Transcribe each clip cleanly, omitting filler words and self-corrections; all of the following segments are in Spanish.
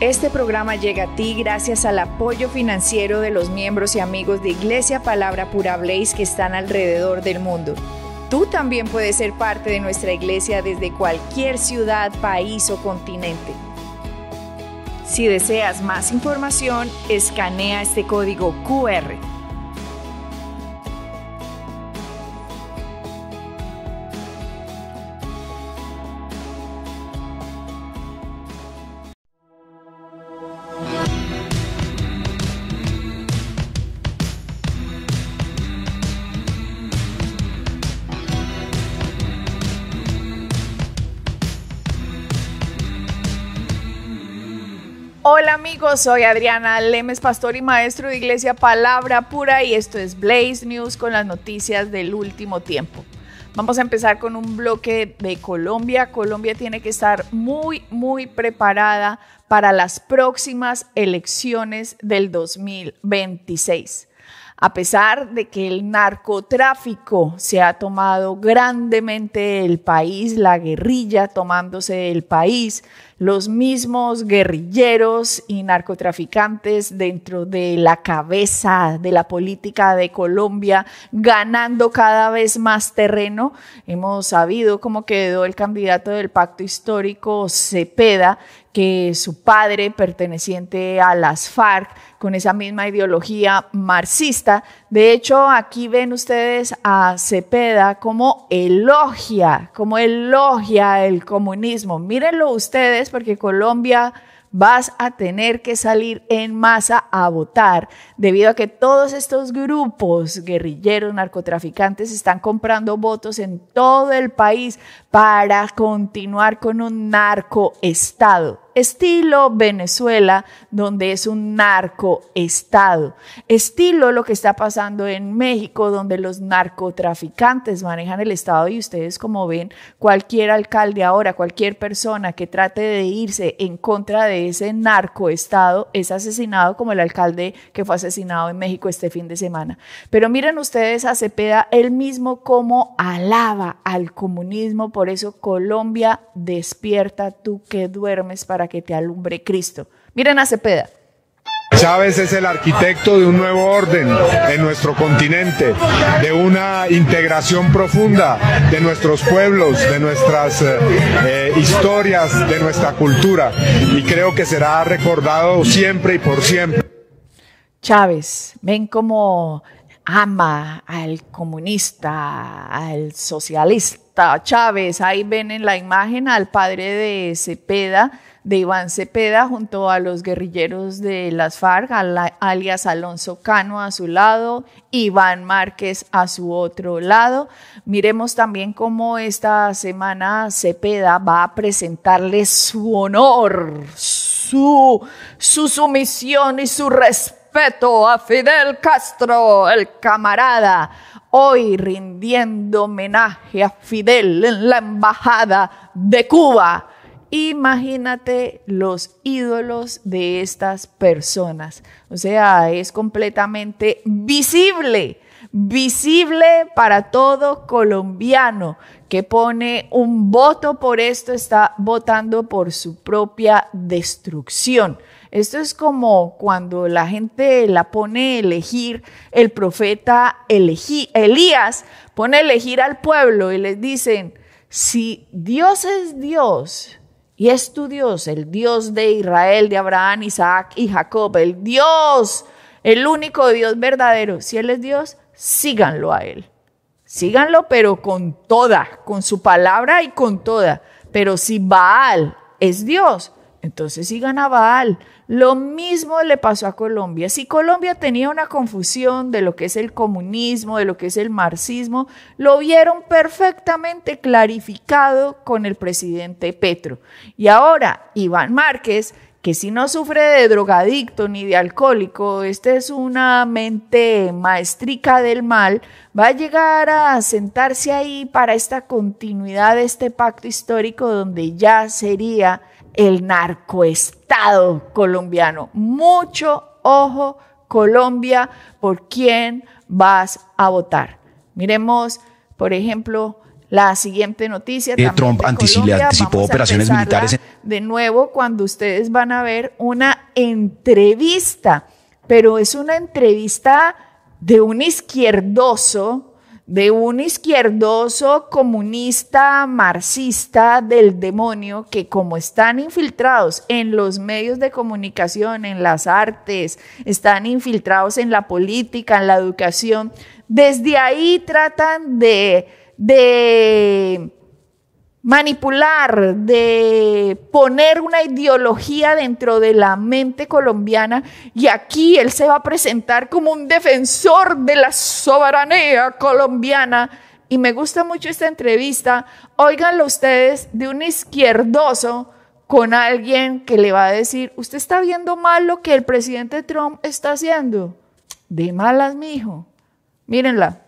Este programa llega a ti gracias al apoyo financiero de los miembros y amigos de Iglesia Palabra Pura Blaze que están alrededor del mundo. Tú también puedes ser parte de nuestra iglesia desde cualquier ciudad, país o continente. Si deseas más información, escanea este código QR. Hola amigos, soy Adriana Lemes, pastor y maestro de Iglesia Palabra Pura y esto es Blaze News con las noticias del último tiempo. Vamos a empezar con un bloque de Colombia. Colombia tiene que estar muy preparada para las próximas elecciones del 2026. A pesar de que el narcotráfico se ha tomado grandemente el país, la guerrilla tomándose el país, los mismos guerrilleros y narcotraficantes dentro de la cabeza de la política de Colombia, ganando cada vez más terreno. Hemos sabido cómo quedó el candidato del pacto histórico, Cepeda, que su padre, perteneciente a las FARC, con esa misma ideología marxista. De hecho, aquí ven ustedes a Cepeda como elogia el comunismo. Mírenlo ustedes, porque Colombia vas a tener que salir en masa a votar debido a que todos estos grupos guerrilleros, narcotraficantes están comprando votos en todo el país para continuar con un narcoestado. Estilo Venezuela, donde es un narcoestado. Estilo lo que está pasando en México, donde los narcotraficantes manejan el estado y ustedes, como ven, cualquier alcalde ahora, cualquier persona que trate de irse en contra de ese narcoestado es asesinado, como el alcalde que fue asesinado en México este fin de semana. Pero miren ustedes a Cepeda, él mismo cómo alaba al comunismo. Por eso, Colombia, despierta tú que duermes para que te alumbre Cristo. Miren a Cepeda. Chávez es el arquitecto de un nuevo orden en nuestro continente, de una integración profunda de nuestros pueblos, de nuestras historias, de nuestra cultura, y creo que será recordado siempre y por siempre. Chávez, ven cómo ama al comunista, al socialista. Chávez, ahí ven en la imagen al padre de Cepeda, de Iván Cepeda, junto a los guerrilleros de las FARC, alias Alonso Cano a su lado, Iván Márquez a su otro lado. Miremos también cómo esta semana Cepeda va a presentarle su honor, su sumisión y su respeto a Fidel Castro, el camarada, hoy rindiendo homenaje a Fidel en la embajada de Cuba. Imagínate los ídolos de estas personas. O sea, es completamente visible para todo colombiano que pone un voto por esto, está votando por su propia destrucción. Esto es como cuando la gente la pone a elegir, el profeta Elías pone a elegir al pueblo y les dicen, si Dios es Dios, y es tu Dios, el Dios de Israel, de Abraham, Isaac y Jacob, el Dios, el único Dios verdadero. Si Él es Dios, síganlo a Él. Síganlo, pero con su palabra y con toda. Pero si Baal es Dios, entonces sigan a Baal. Lo mismo le pasó a Colombia. Si Colombia tenía una confusión de lo que es el comunismo, de lo que es el marxismo, lo vieron perfectamente clarificado con el presidente Petro. Y ahora Iván Márquez, que si no sufre de drogadicto ni de alcohólico, es una mente maestrica del mal, va a llegar a sentarse ahí para esta continuidad de este pacto histórico donde ya sería el narcoestado colombiano. Mucho ojo, Colombia, por quién vas a votar. Miremos, por ejemplo, La siguiente noticia también Trump de anticipó Colombia, operaciones militares. De nuevo, cuando ustedes van a ver una entrevista, pero es una entrevista de un izquierdoso comunista, marxista del demonio, que como están infiltrados en los medios de comunicación, en las artes, están infiltrados en la política, en la educación, desde ahí tratan de manipular, de poner una ideología dentro de la mente colombiana, y aquí él se va a presentar como un defensor de la soberanía colombiana. Y me gusta mucho esta entrevista, óiganlo ustedes, de un izquierdoso con alguien que le va a decir: usted está viendo mal lo que el presidente Trump está haciendo. De malas, mijo. Mírenla.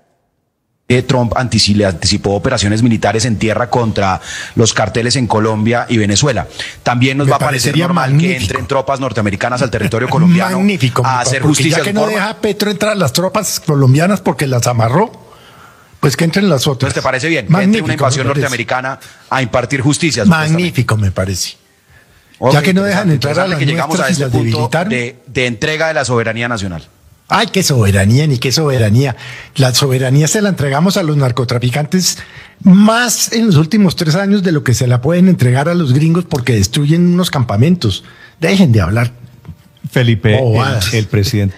Trump anticipó operaciones militares en tierra contra los carteles en Colombia y Venezuela. También nos va a parecer normal que entren tropas norteamericanas al territorio colombiano a hacer justicia. Ya que no deja Petro entrar las tropas colombianas porque las amarró, pues que entren las otras. Entonces, ¿te parece bien? Que entre una invasión norteamericana a impartir justicia. Magnífico, me parece. Ya que no dejan entrar a las que llegamos a este punto de entrega de la soberanía nacional. Ay, qué soberanía, ni qué soberanía. La soberanía se la entregamos a los narcotraficantes más en los últimos 3 años de lo que se la pueden entregar a los gringos porque destruyen unos campamentos. Dejen de hablar. Felipe, el presidente.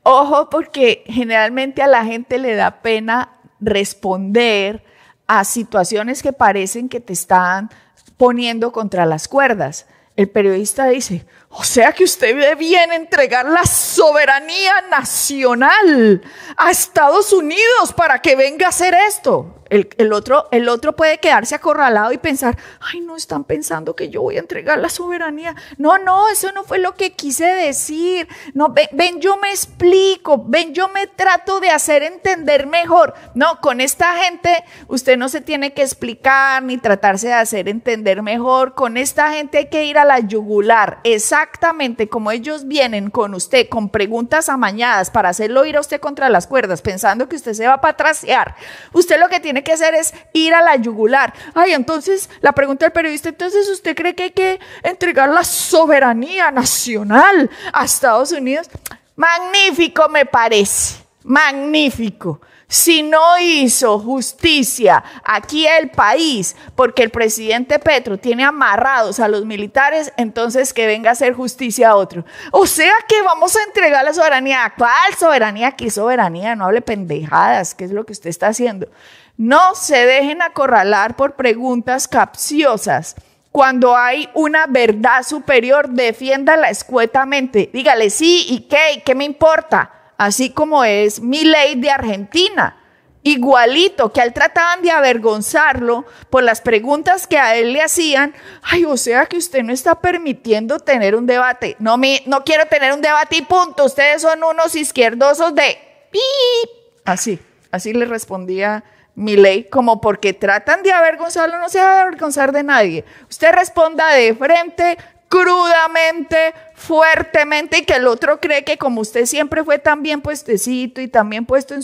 Ojo, porque generalmente a la gente le da pena responder a situaciones que parecen que te están poniendo contra las cuerdas. El periodista dice: o sea que usted viene a entregar la soberanía nacional a Estados Unidos para que venga a hacer esto. El otro puede quedarse acorralado y pensar: ay, no, están pensando que yo voy a entregar la soberanía. No, eso no fue lo que quise decir. No, ven, yo me explico, ven, yo me trato de hacer entender mejor. No, con esta gente usted no se tiene que explicar ni tratarse de hacer entender mejor. Con esta gente hay que ir a la yugular, exactamente como ellos vienen con usted, con preguntas amañadas para hacerlo ir a usted contra las cuerdas, pensando que usted se va a patraciar. Usted lo que tiene que hacer es ir a la yugular. Ay, entonces, la pregunta del periodista: entonces, ¿usted cree que hay que entregar la soberanía nacional a Estados Unidos? Magnífico, me parece. Magnífico. Si no hizo justicia aquí el país porque el presidente Petro tiene amarrados a los militares, entonces que venga a hacer justicia a otro. O sea que vamos a entregar la soberanía. ¿Cuál soberanía? ¿Qué soberanía? No hable pendejadas, ¿qué es lo que usted está haciendo? No se dejen acorralar por preguntas capciosas. Cuando hay una verdad superior, defiéndala escuetamente. Dígale sí, ¿y qué? ¿Y qué me importa? Así como es Milei de Argentina, igualito, que a él trataban de avergonzarlo por las preguntas que a él le hacían. Ay, o sea que usted no está permitiendo tener un debate. No quiero tener un debate y punto. Ustedes son unos izquierdosos de pip. Así le respondía Milei, como porque tratan de avergonzarlo, no se va a avergonzar de nadie. Usted responda de frente, crudamente, fuertemente, y que el otro cree que como usted siempre fue tan bien puestecito y tan bien puesto en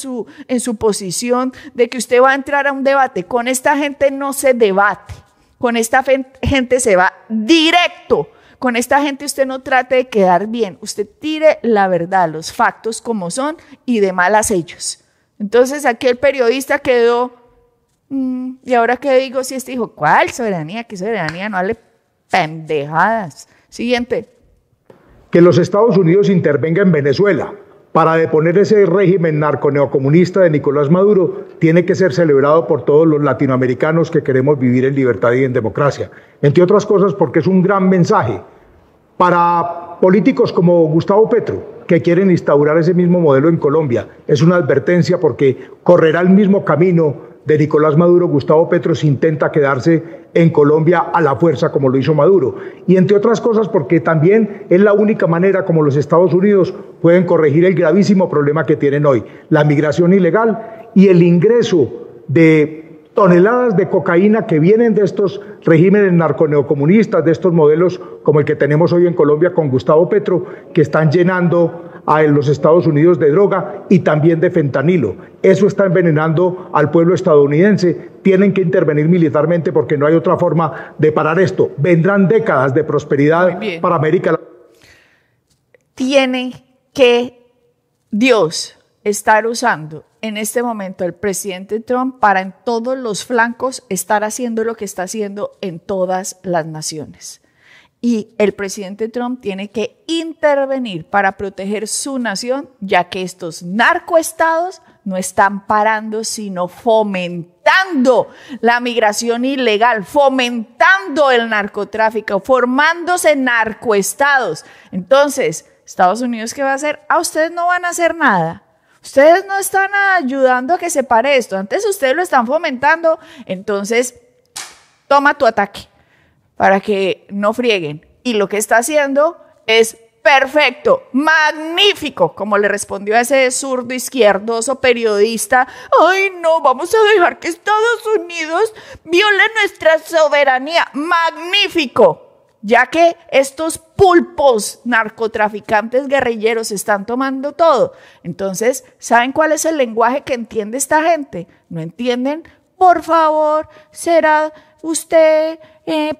su posición, de que usted va a entrar a un debate. Con esta gente no se debate, con esta gente se va directo. Con esta gente usted no trate de quedar bien, usted tire la verdad, los factos como son y de malas ellos. Entonces aquí el periodista quedó, ¿y ahora qué digo? Si este dijo, ¿cuál soberanía? ¿Qué soberanía? No hable pendejadas. Siguiente. Que los Estados Unidos intervenga en Venezuela para deponer ese régimen narco-neocomunista de Nicolás Maduro tiene que ser celebrado por todos los latinoamericanos que queremos vivir en libertad y en democracia. Entre otras cosas porque es un gran mensaje para políticos como Gustavo Petro, que quieren instaurar ese mismo modelo en Colombia. Es una advertencia porque correrá el mismo camino de Nicolás Maduro. Gustavo Petro se intenta quedarse en Colombia a la fuerza como lo hizo Maduro. Y entre otras cosas porque también es la única manera como los Estados Unidos pueden corregir el gravísimo problema que tienen hoy, la migración ilegal y el ingreso de toneladas de cocaína que vienen de estos regímenes narconeocomunistas, de estos modelos como el que tenemos hoy en Colombia con Gustavo Petro, que están llenando a los Estados Unidos de droga y también de fentanilo. Eso está envenenando al pueblo estadounidense. Tienen que intervenir militarmente porque no hay otra forma de parar esto. Vendrán décadas de prosperidad para América Latina. Tiene que Dios estar usando en este momento el presidente Trump para en todos los flancos estar haciendo lo que está haciendo en todas las naciones. Y el presidente Trump tiene que intervenir para proteger su nación, ya que estos narcoestados no están parando, sino fomentando la migración ilegal, fomentando el narcotráfico, formándose narcoestados. Entonces, Estados Unidos, ¿qué va a hacer? Ustedes no van a hacer nada. Ustedes no están ayudando a que se pare esto. Antes ustedes lo están fomentando. Entonces, toma tu ataque para que no frieguen. Y lo que está haciendo es perfecto, magnífico, como le respondió a ese zurdo izquierdoso periodista. Ay, no, vamos a dejar que Estados Unidos viole nuestra soberanía. Magnífico. Ya que estos pulpos narcotraficantes guerrilleros están tomando todo. Entonces, ¿saben cuál es el lenguaje que entiende esta gente? ¿No entienden? Por favor, ¿será usted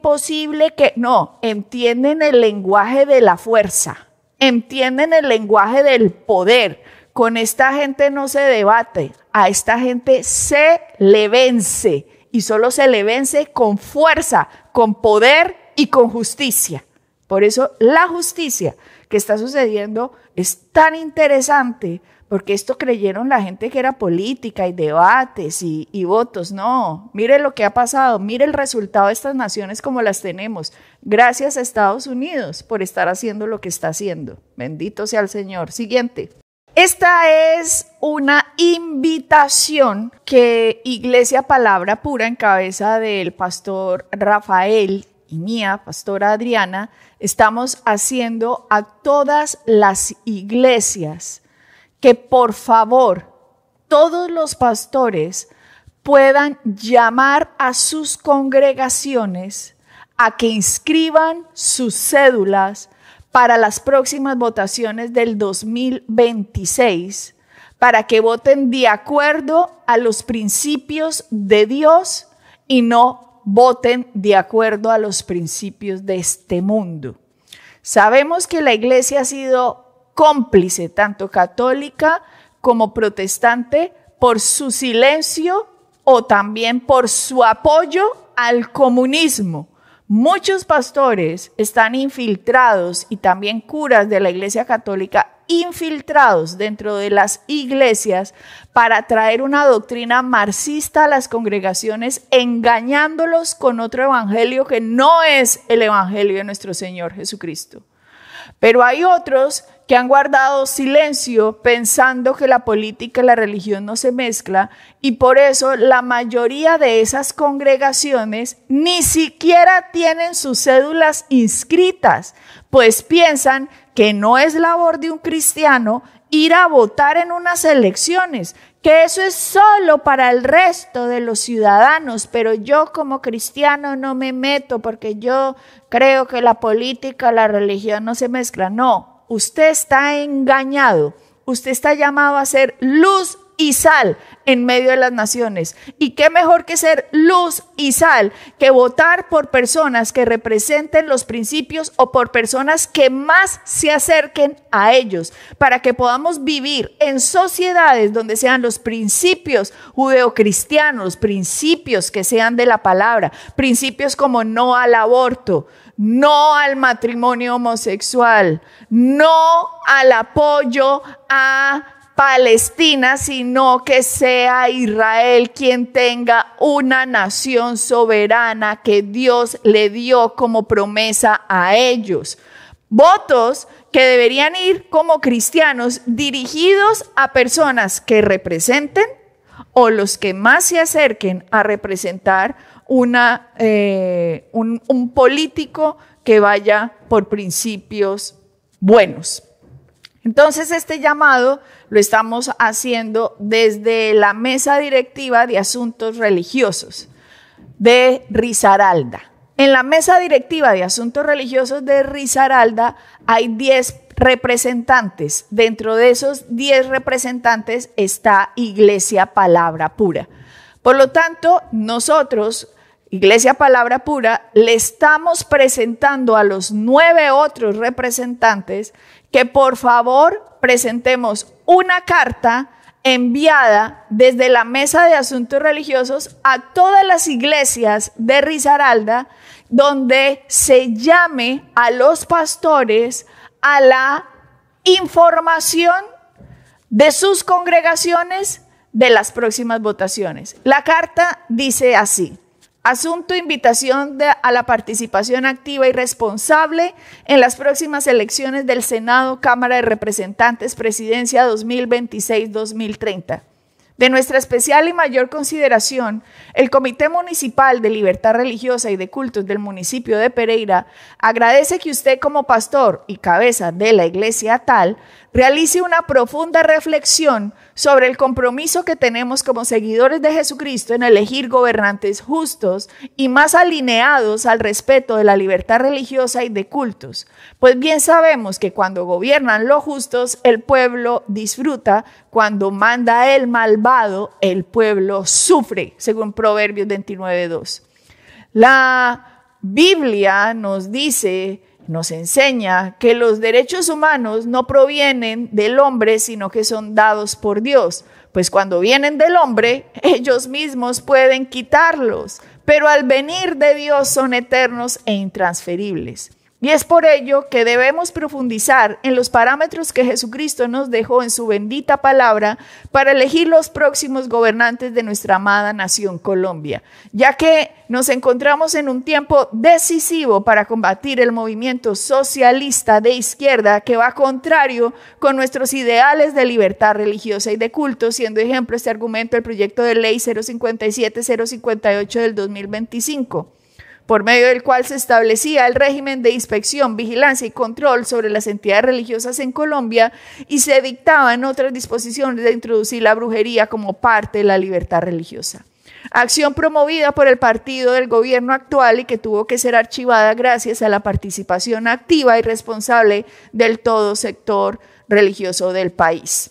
posible que...? No, entienden el lenguaje de la fuerza. Entienden el lenguaje del poder. Con esta gente no se debate. A esta gente se le vence. Y solo se le vence con fuerza, con poder y con justicia. Por eso la justicia que está sucediendo es tan interesante, porque esto creyeron la gente que era política y debates y votos. No, mire lo que ha pasado, mire el resultado de estas naciones como las tenemos. Gracias a Estados Unidos por estar haciendo lo que está haciendo. Bendito sea el Señor. Siguiente. Esta es una invitación que Iglesia Palabra Pura, en cabeza del pastor Rafael y mía, pastora Adriana, estamos haciendo a todas las iglesias que por favor todos los pastores puedan llamar a sus congregaciones a que inscriban sus cédulas para las próximas votaciones del 2026, para que voten de acuerdo a los principios de Dios y no voten de acuerdo a los principios de este mundo. Sabemos que la iglesia ha sido cómplice, tanto católica como protestante, por su silencio o también por su apoyo al comunismo. Muchos pastores están infiltrados y también curas de la iglesia católica infiltrados dentro de las iglesias para traer una doctrina marxista a las congregaciones, engañándolos con otro evangelio que no es el evangelio de nuestro Señor Jesucristo. Pero hay otros que han guardado silencio pensando que la política y la religión no se mezcla, y por eso la mayoría de esas congregaciones ni siquiera tienen sus cédulas inscritas, pues piensan que no es labor de un cristiano ir a votar en unas elecciones, que eso es solo para el resto de los ciudadanos, pero yo como cristiano no me meto porque yo creo que la política y la religión no se mezclan. No, usted está engañado, usted está llamado a ser luz y sal en medio de las naciones. Y qué mejor que ser luz y sal que votar por personas que representen los principios o por personas que más se acerquen a ellos, para que podamos vivir en sociedades donde sean los principios judeocristianos, principios que sean de la palabra, principios como no al aborto, no al matrimonio homosexual, no al apoyo a Palestina, sino que sea Israel quien tenga una nación soberana que Dios le dio como promesa a ellos. Votos que deberían ir como cristianos dirigidos a personas que representen o los que más se acerquen a representar un político que vaya por principios buenos. Entonces, este llamado lo estamos haciendo desde la Mesa Directiva de Asuntos Religiosos de Risaralda. En la Mesa Directiva de Asuntos Religiosos de Risaralda hay 10 representantes. Dentro de esos 10 representantes está Iglesia Palabra Pura. Por lo tanto, nosotros, Iglesia Palabra Pura, le estamos presentando a los 9 otros representantes que por favor presentemos una carta enviada desde la Mesa de Asuntos Religiosos a todas las iglesias de Risaralda, donde se llame a los pastores a la información de sus congregaciones de las próximas votaciones. La carta dice así: asunto, invitación a la participación activa y responsable en las próximas elecciones del Senado, Cámara de Representantes, Presidencia 2026-2030. De nuestra especial y mayor consideración, el Comité Municipal de Libertad Religiosa y de Cultos del municipio de Pereira agradece que usted, como pastor y cabeza de la iglesia tal, realice una profunda reflexión sobre el compromiso que tenemos como seguidores de Jesucristo en elegir gobernantes justos y más alineados al respeto de la libertad religiosa y de cultos. Pues bien sabemos que cuando gobiernan los justos, el pueblo disfruta; cuando manda el malvado, el pueblo sufre, según Proverbios 29:2. La Biblia nos dice, nos enseña que los derechos humanos no provienen del hombre, sino que son dados por Dios. Pues cuando vienen del hombre, ellos mismos pueden quitarlos, pero al venir de Dios son eternos e intransferibles. Y es por ello que debemos profundizar en los parámetros que Jesucristo nos dejó en su bendita palabra para elegir los próximos gobernantes de nuestra amada nación Colombia, ya que nos encontramos en un tiempo decisivo para combatir el movimiento socialista de izquierda que va contrario con nuestros ideales de libertad religiosa y de culto, siendo ejemplo este argumento el proyecto de ley 057-058 del 2025. Por medio del cual se establecía el régimen de inspección, vigilancia y control sobre las entidades religiosas en Colombia, y se dictaban otras disposiciones de introducir la brujería como parte de la libertad religiosa. Acción promovida por el partido del gobierno actual y que tuvo que ser archivada gracias a la participación activa y responsable del todo sector religioso del país.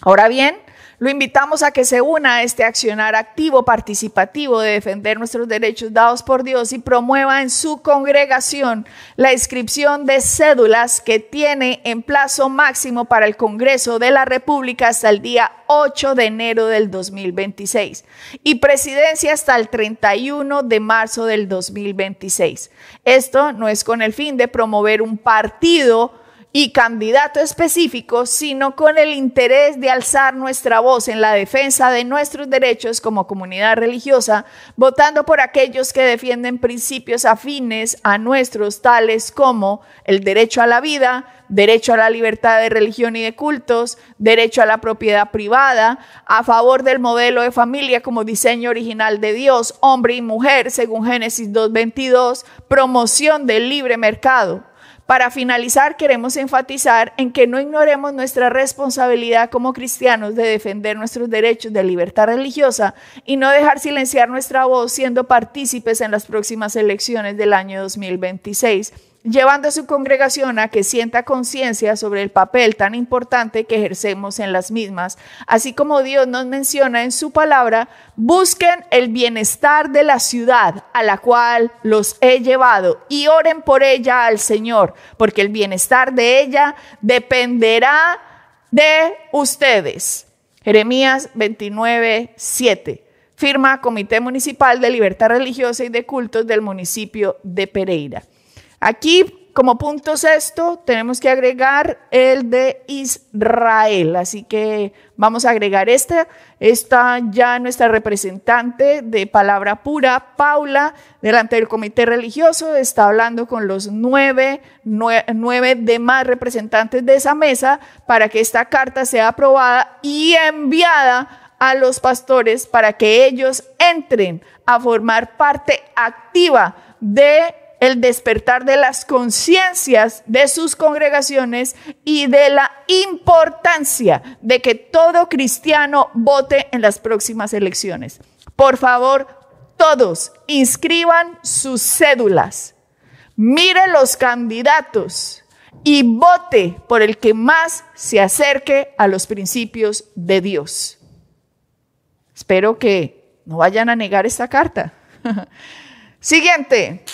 Ahora bien, lo invitamos a que se una a este accionar activo participativo de defender nuestros derechos dados por Dios y promueva en su congregación la inscripción de cédulas que tiene en plazo máximo para el Congreso de la República hasta el día 8 de enero del 2026 y presidencia hasta el 31 de marzo del 2026. Esto no es con el fin de promover un partido y candidato específico, sino con el interés de alzar nuestra voz en la defensa de nuestros derechos como comunidad religiosa, votando por aquellos que defienden principios afines a nuestros, tales como el derecho a la vida, derecho a la libertad de religión y de cultos, derecho a la propiedad privada, a favor del modelo de familia como diseño original de Dios, hombre y mujer, según Génesis 2:22, promoción del libre mercado. Para finalizar, queremos enfatizar en que no ignoremos nuestra responsabilidad como cristianos de defender nuestros derechos de libertad religiosa y no dejar silenciar nuestra voz siendo partícipes en las próximas elecciones del año 2026, llevando a su congregación a que sienta conciencia sobre el papel tan importante que ejercemos en las mismas. Así como Dios nos menciona en su palabra, busquen el bienestar de la ciudad a la cual los he llevado y oren por ella al Señor, porque el bienestar de ella dependerá de ustedes. Jeremías 29:7. Firma Comité Municipal de Libertad Religiosa y de Cultos del municipio de Pereira. Aquí, como punto sexto, tenemos que agregar el de Israel. Así que vamos a agregar esta ya nuestra representante de Palabra Pura, Paula, delante del comité religioso, está hablando con los nueve demás representantes de esa mesa para que esta carta sea aprobada y enviada a los pastores para que ellos entren a formar parte activa de el despertar de las conciencias de sus congregaciones y de la importancia de que todo cristiano vote en las próximas elecciones. Por favor, todos inscriban sus cédulas, miren los candidatos y vote por el que más se acerque a los principios de Dios. Espero que no vayan a negar esta carta. Siguiente.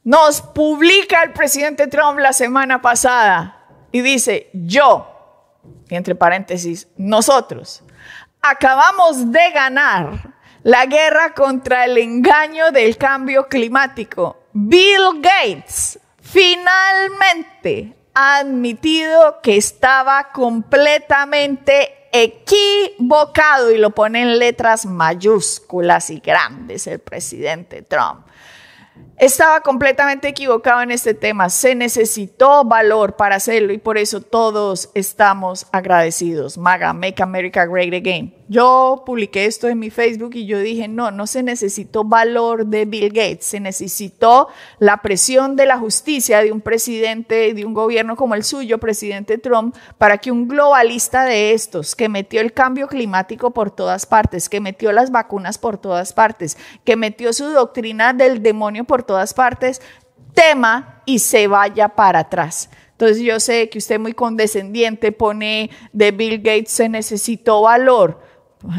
Nos publica el presidente Trump la semana pasada y dice, yo, entre paréntesis, nosotros, acabamos de ganar la guerra contra el engaño del cambio climático. Bill Gates finalmente ha admitido que estaba completamente equivocado, y lo pone en letras mayúsculas y grandes el presidente Trump. Estaba completamente equivocado en este tema. Se necesitó valor para hacerlo y por eso todos estamos agradecidos. MAGA, Make America Great Again. Yo publiqué esto en mi Facebook y yo dije, no se necesitó valor de Bill Gates, se necesitó la presión de la justicia de un presidente, de un gobierno como el suyo, presidente Trump, para que un globalista de estos, que metió el cambio climático por todas partes, que metió las vacunas por todas partes, que metió su doctrina del demonio por todas partes, tema y se vaya para atrás. Entonces yo sé que usted muy condescendiente pone de Bill Gates se necesitó valor.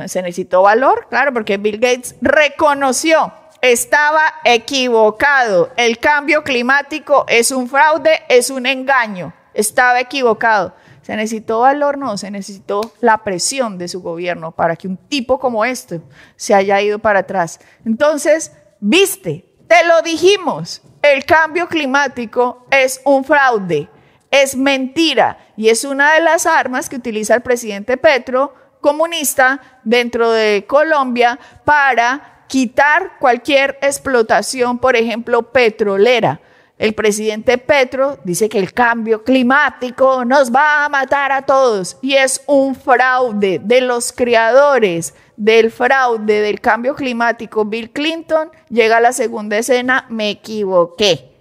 ¿Se necesitó valor? Claro, porque Bill Gates reconoció, estaba equivocado. El cambio climático es un fraude, es un engaño. Estaba equivocado. ¿Se necesitó valor? No, se necesitó la presión de su gobierno para que un tipo como este se haya ido para atrás. Entonces, viste, te lo dijimos, el cambio climático es un fraude, es mentira y es una de las armas que utiliza el presidente Petro, comunista, dentro de Colombia para quitar cualquier explotación, por ejemplo, petrolera. El presidente Petro dice que el cambio climático nos va a matar a todos y es un fraude de los creadores del fraude del cambio climático. Bill Clinton llega a la segunda escena, me equivoqué.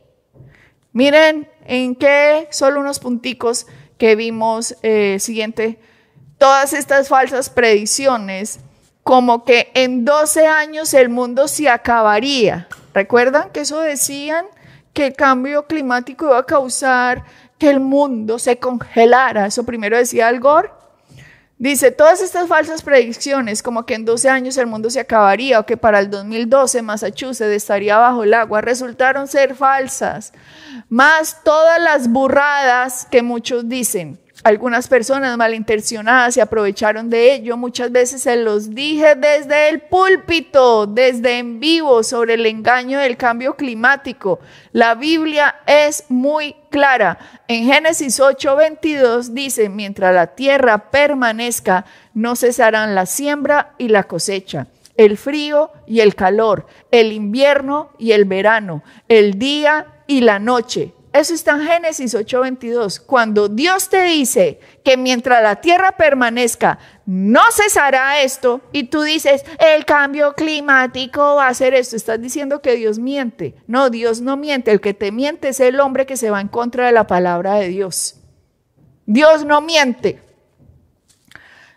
Miren en qué, solo unos punticos que vimos, siguiente, todas estas falsas predicciones, como que en 12 años el mundo se acabaría. ¿Recuerdan que eso decían? Que el cambio climático iba a causar que el mundo se congelara. Eso primero decía Al Gore. Dice, todas estas falsas predicciones, como que en 12 años el mundo se acabaría o que para el 2012 Massachusetts estaría bajo el agua, resultaron ser falsas. Más todas las burradas que muchos dicen. Algunas personas malintencionadas se aprovecharon de ello. Muchas veces se los dije desde el púlpito, desde en vivo, sobre el engaño del cambio climático. La Biblia es muy clara. En Génesis 8:22 dice, mientras la tierra permanezca, no cesarán la siembra y la cosecha, el frío y el calor, el invierno y el verano, el día y la noche. Eso está en Génesis 8:22. Cuando Dios te dice que mientras la tierra permanezca, no cesará esto, y tú dices, el cambio climático va a hacer esto, estás diciendo que Dios miente. No, Dios no miente. El que te miente es el hombre que se va en contra de la palabra de Dios. Dios no miente.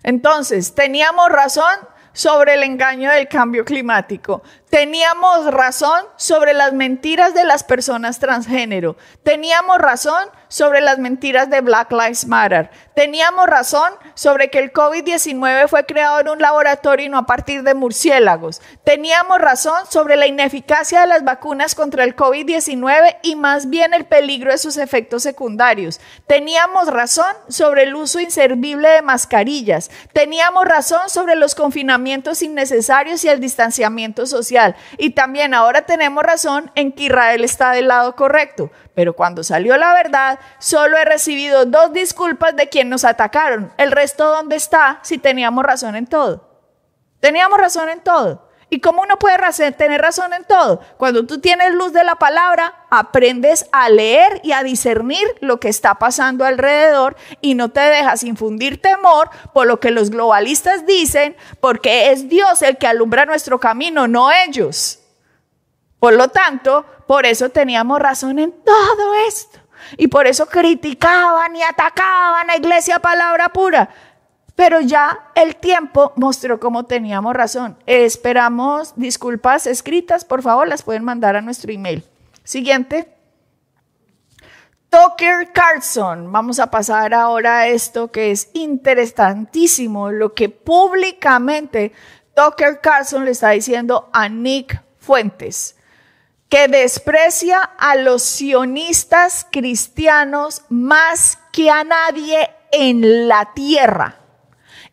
Entonces, teníamos razón sobre el engaño del cambio climático. Teníamos razón sobre las mentiras de las personas transgénero. Teníamos razón sobre las mentiras de Black Lives Matter. Teníamos razón sobre que el COVID-19 fue creado en un laboratorio y no a partir de murciélagos. Teníamos razón sobre la ineficacia de las vacunas contra el COVID-19 y más bien el peligro de sus efectos secundarios. Teníamos razón sobre el uso inservible de mascarillas. Teníamos razón sobre los confinamientos innecesarios y el distanciamiento social. Y también ahora tenemos razón en que Israel está del lado correcto. Pero cuando salió la verdad, solo he recibido 2 disculpas de quien nos atacaron. El resto, ¿dónde está? Si teníamos razón en todo. Teníamos razón en todo. ¿Y cómo uno puede tener razón en todo? Cuando tú tienes luz de la palabra, aprendes a leer y a discernir lo que está pasando alrededor y no te dejas infundir temor por lo que los globalistas dicen, porque es Dios el que alumbra nuestro camino, no ellos. Por lo tanto, por eso teníamos razón en todo esto. Y por eso criticaban y atacaban a Iglesia Palabra Pura. Pero ya el tiempo mostró cómo teníamos razón. Esperamos disculpas escritas, por favor, las pueden mandar a nuestro email. Siguiente. Tucker Carlson, vamos a pasar ahora a esto que es interesantísimo, lo que públicamente Tucker Carlson le está diciendo a Nick Fuentes, que desprecia a los sionistas cristianos más que a nadie en la tierra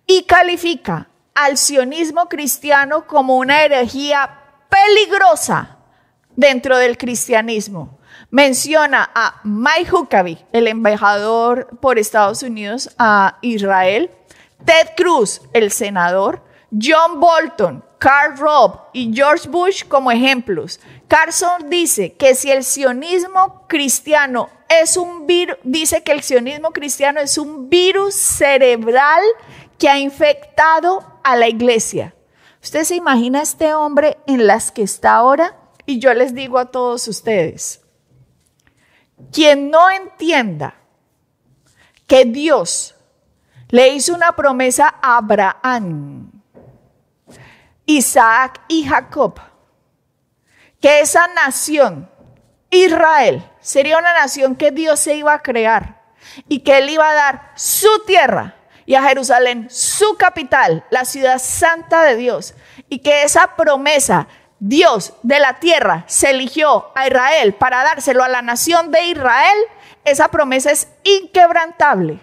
y califica al sionismo cristiano como una herejía peligrosa dentro del cristianismo. Menciona a Mike Huckabee, el embajador por Estados Unidos a Israel, Ted Cruz, el senador, John Bolton, Karl Rove y George Bush como ejemplos. Carlson dice que si el sionismo cristiano es un virus, dice que el sionismo cristiano es un virus cerebral que ha infectado a la iglesia. ¿Usted se imagina a este hombre en las que está ahora? Y yo les digo a todos ustedes, quien no entienda que Dios le hizo una promesa a Abraham, Isaac y Jacob, que esa nación, Israel, sería una nación que Dios se iba a crear y que Él iba a dar su tierra y a Jerusalén su capital, la ciudad santa de Dios, y que esa promesa, Dios de la tierra se eligió a Israel para dárselo a la nación de Israel, esa promesa es inquebrantable,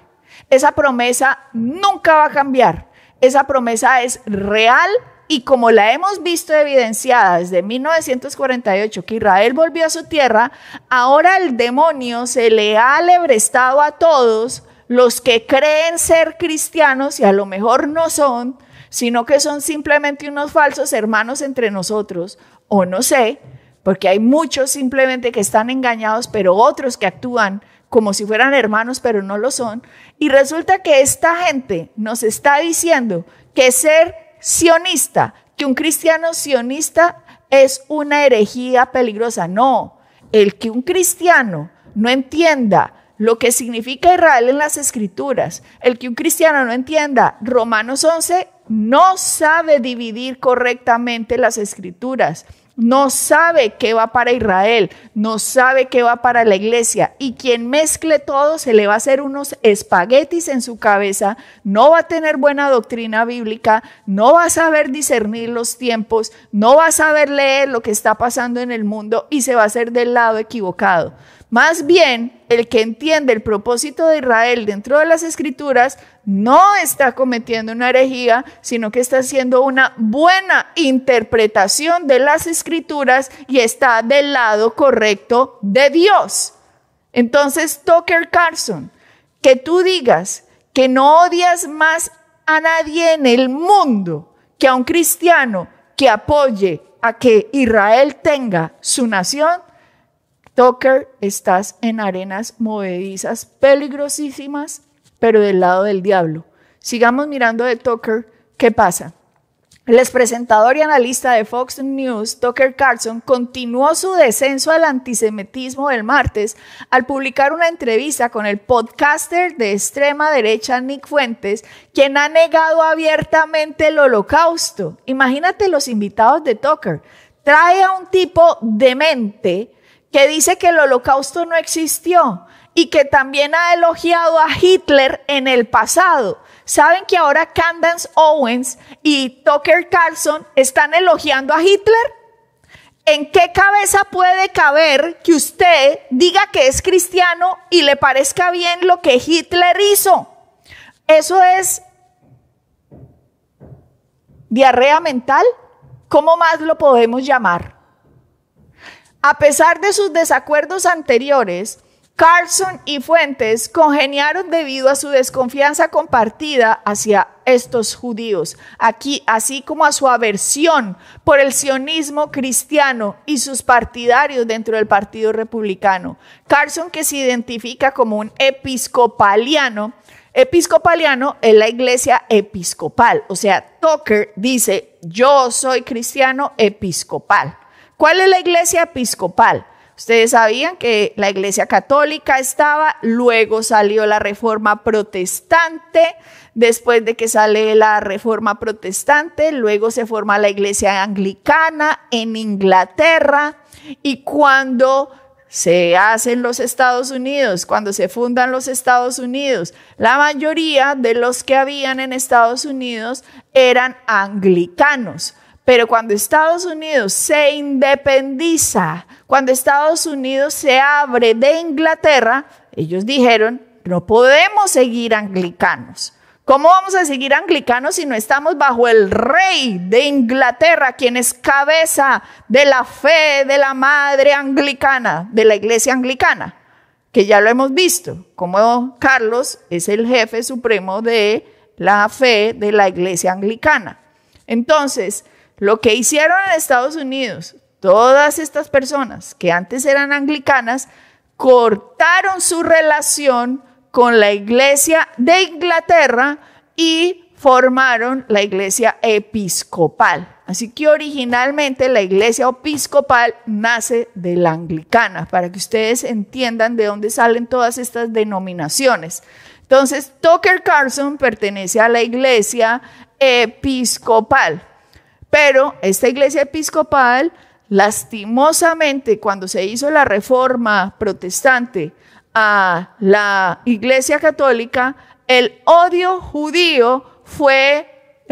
esa promesa nunca va a cambiar, esa promesa es real. Y como la hemos visto evidenciada desde 1948, que Israel volvió a su tierra, ahora el demonio se le ha alebrestado a todos los que creen ser cristianos y a lo mejor no son, sino que son simplemente unos falsos hermanos entre nosotros, o no sé, porque hay muchos simplemente que están engañados, pero otros que actúan como si fueran hermanos, pero no lo son. Y resulta que esta gente nos está diciendo que ser sionista, que un cristiano sionista es una herejía peligrosa. No, el que un cristiano no entienda lo que significa Israel en las Escrituras, el que un cristiano no entienda Romanos 11, no sabe dividir correctamente las Escrituras, no sabe qué va para Israel, no sabe qué va para la iglesia, y quien mezcle todo se le va a hacer unos espaguetis en su cabeza, no va a tener buena doctrina bíblica, no va a saber discernir los tiempos, no va a saber leer lo que está pasando en el mundo y se va a hacer del lado equivocado. Más bien, el que entiende el propósito de Israel dentro de las Escrituras no está cometiendo una herejía, sino que está haciendo una buena interpretación de las Escrituras y está del lado correcto de Dios. Entonces, Tucker Carlson, que tú digas que no odias más a nadie en el mundo que a un cristiano que apoye a que Israel tenga su nación, Tucker, estás en arenas movedizas peligrosísimas, pero del lado del diablo. Sigamos mirando de Tucker, ¿qué pasa? El expresentador y analista de Fox News, Tucker Carlson, continuó su descenso al antisemitismo el martes al publicar una entrevista con el podcaster de extrema derecha Nick Fuentes, quien ha negado abiertamente el holocausto. Imagínate los invitados de Tucker. Trae a un tipo demente que dice que el holocausto no existió y que también ha elogiado a Hitler en el pasado. ¿Saben que ahora Candace Owens y Tucker Carlson están elogiando a Hitler? ¿En qué cabeza puede caber que usted diga que es cristiano y le parezca bien lo que Hitler hizo? Eso es diarrea mental. ¿Cómo más lo podemos llamar? A pesar de sus desacuerdos anteriores, Carlson y Fuentes congeniaron debido a su desconfianza compartida hacia estos judíos, así como a su aversión por el sionismo cristiano y sus partidarios dentro del Partido Republicano. Carlson, que se identifica como un episcopaliano es la iglesia episcopal, o sea, Tucker dice, yo soy cristiano episcopal. ¿Cuál es la iglesia episcopal? Ustedes sabían que la iglesia católica estaba, luego salió la reforma protestante, después de que sale la reforma protestante, luego se forma la iglesia anglicana en Inglaterra, y cuando se hace en los Estados Unidos, cuando se fundan los Estados Unidos, la mayoría de los que habían en Estados Unidos eran anglicanos. Pero cuando Estados Unidos se independiza, cuando Estados Unidos se abre de Inglaterra, ellos dijeron, no podemos seguir anglicanos. ¿Cómo vamos a seguir anglicanos si no estamos bajo el rey de Inglaterra, quien es cabeza de la fe de la madre anglicana, de la iglesia anglicana? Que ya lo hemos visto, como Carlos es el jefe supremo de la fe de la iglesia anglicana. Entonces, lo que hicieron en Estados Unidos, todas estas personas que antes eran anglicanas, cortaron su relación con la iglesia de Inglaterra y formaron la iglesia episcopal. Así que originalmente la iglesia episcopal nace de la anglicana, para que ustedes entiendan de dónde salen todas estas denominaciones. Entonces, Tucker Carlson pertenece a la iglesia episcopal, pero esta iglesia episcopal, lastimosamente, cuando se hizo la reforma protestante a la iglesia católica, el odio judío fue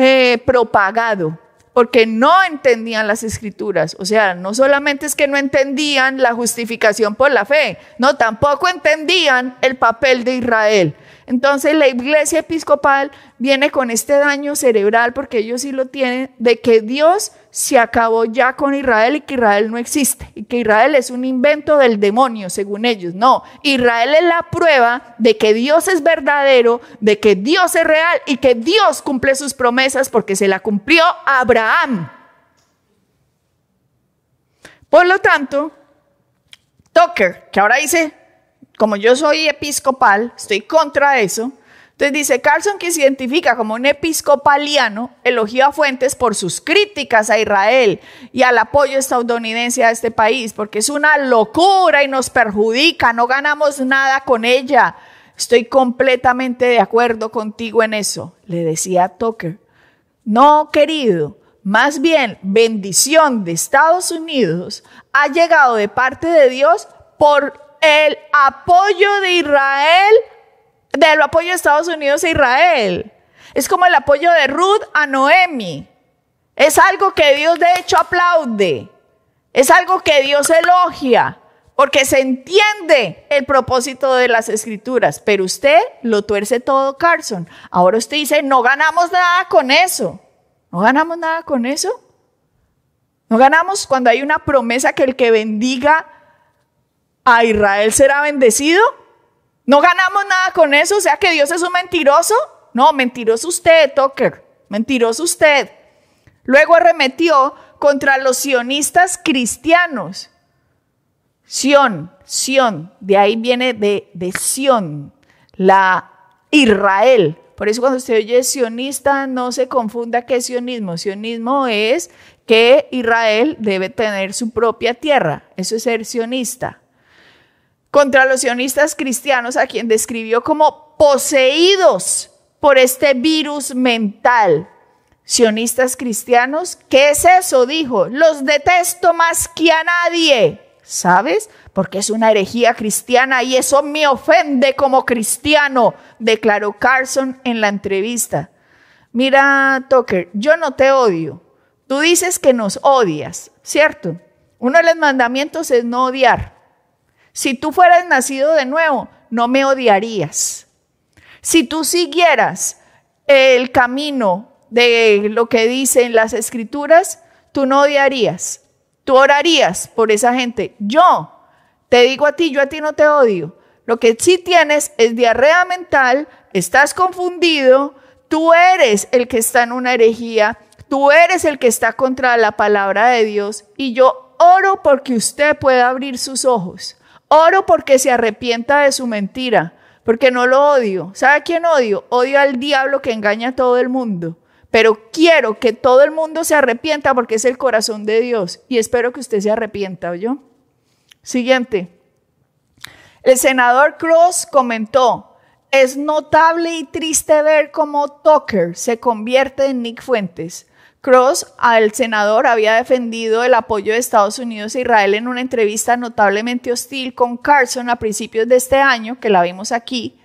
propagado porque no entendían las escrituras. O sea, no solamente es que no entendían la justificación por la fe, no, tampoco entendían el papel de Israel. Entonces la iglesia episcopal viene con este daño cerebral, porque ellos sí lo tienen, de que Dios se acabó ya con Israel y que Israel no existe y que Israel es un invento del demonio, según ellos. No, Israel es la prueba de que Dios es verdadero, de que Dios es real y que Dios cumple sus promesas, porque se la cumplió a Abraham. Por lo tanto, Tucker, que ahora dice, como yo soy episcopal, estoy contra eso. Entonces dice, Carlson, que se identifica como un episcopaliano, elogió a Fuentes por sus críticas a Israel y al apoyo estadounidense a este país, porque es una locura y nos perjudica, no ganamos nada con ella. Estoy completamente de acuerdo contigo en eso, le decía Tucker. No, querido, más bien bendición de Estados Unidos ha llegado de parte de Dios por el apoyo de Israel, del apoyo de Estados Unidos a Israel. Es como el apoyo de Ruth a Noemi. Es algo que Dios de hecho aplaude. Es algo que Dios elogia, porque se entiende el propósito de las escrituras. Pero usted lo tuerce todo, Carlson. Ahora usted dice, no ganamos nada con eso. ¿No ganamos nada con eso? ¿No ganamos cuando hay una promesa que el que bendiga a Israel será bendecido? ¿No ganamos nada con eso? O sea que Dios es un mentiroso. No, mentiroso usted, Tucker, mentiroso usted. Luego arremetió contra los sionistas cristianos. Sión, de ahí viene de Sión, la Israel. Por eso cuando usted oye sionista, no se confunda qué es sionismo. Sionismo es que Israel debe tener su propia tierra. Eso es ser sionista. Contra los sionistas cristianos, a quien describió como poseídos por este virus mental. Sionistas cristianos, ¿qué es eso? Dijo, los detesto más que a nadie. ¿Sabes? Porque es una herejía cristiana y eso me ofende como cristiano, declaró Carlson en la entrevista. Mira, Tucker, yo no te odio. Tú dices que nos odias, ¿cierto? Uno de los mandamientos es no odiar. Si tú fueras nacido de nuevo, no me odiarías. Si tú siguieras el camino de lo que dicen las escrituras, tú no odiarías. Tú orarías por esa gente. Yo te digo a ti, yo a ti no te odio. Lo que sí tienes es diarrea mental, estás confundido, tú eres el que está en una herejía, tú eres el que está contra la palabra de Dios y yo oro porque usted pueda abrir sus ojos. Oro porque se arrepienta de su mentira, porque no lo odio. ¿Sabe a quién odio? Odio al diablo que engaña a todo el mundo. Pero quiero que todo el mundo se arrepienta porque es el corazón de Dios. Y espero que usted se arrepienta, ¿oyó? Siguiente. El senador Cross comentó, es notable y triste ver cómo Tucker se convierte en Nick Fuentes. Cross, al senador, había defendido el apoyo de Estados Unidos a Israel en una entrevista notablemente hostil con Carson a principios de este año, que la vimos aquí.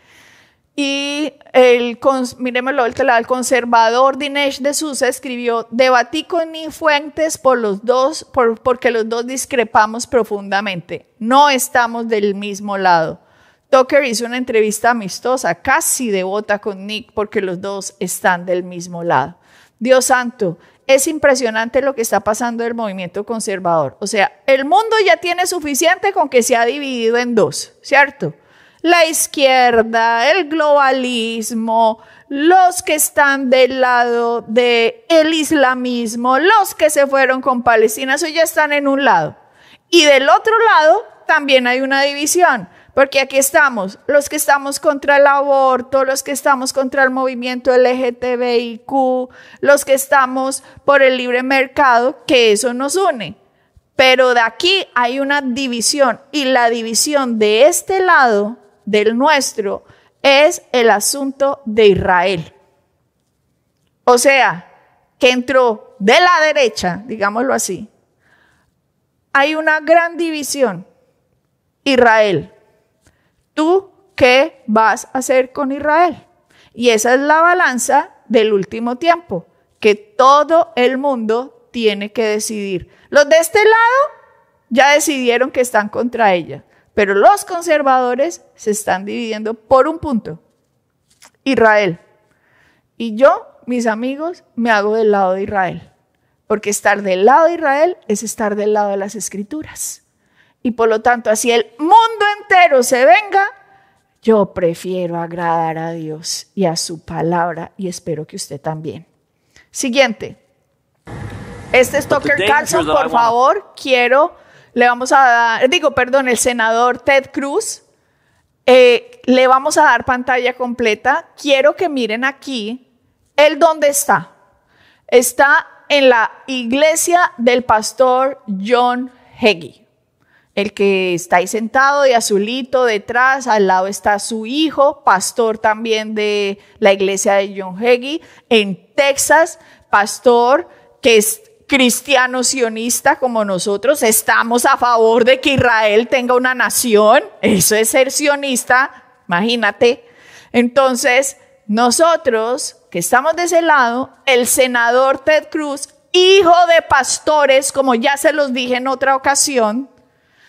Y el conservador Dinesh D'Souza escribió: debatí con mis fuentes porque los dos discrepamos profundamente. No estamos del mismo lado. Tucker hizo una entrevista amistosa, casi devota con Nick, porque los dos están del mismo lado. Dios santo, es impresionante lo que está pasando en el movimiento conservador. O sea, el mundo ya tiene suficiente con que se ha dividido en dos, ¿cierto? La izquierda, el globalismo, los que están del lado del islamismo, los que se fueron con Palestina, eso ya están en un lado. Y del otro lado también hay una división, porque aquí estamos, los que estamos contra el aborto, los que estamos contra el movimiento LGTBIQ, los que estamos por el libre mercado, que eso nos une. Pero de aquí hay una división, y la división de este lado, del nuestro, es el asunto de Israel. O sea, que entró de la derecha, digámoslo así. Hay una gran división. Israel. ¿Tú qué vas a hacer con Israel? Y esa es la balanza del último tiempo, que todo el mundo tiene que decidir. Los de este lado ya decidieron que están contra ella. Pero los conservadores se están dividiendo por un punto. Israel. Y yo, mis amigos, me hago del lado de Israel. Porque estar del lado de Israel es estar del lado de las Escrituras. Y por lo tanto, así el mundo entero se venga, yo prefiero agradar a Dios y a su palabra, y espero que usted también. Siguiente. Este es Tucker Carlson, por favor, el senador Ted Cruz, le vamos a dar pantalla completa. Quiero que miren aquí, él dónde está. Está en la iglesia del pastor John Hagee, el que está ahí sentado de azulito detrás, al lado está su hijo, pastor también de la iglesia de John Hagee, en Texas, pastor que es cristiano sionista como nosotros, estamos a favor de que Israel tenga una nación, eso es ser sionista, imagínate. Entonces, nosotros que estamos de ese lado, el senador Ted Cruz, hijo de pastores, como ya se los dije en otra ocasión,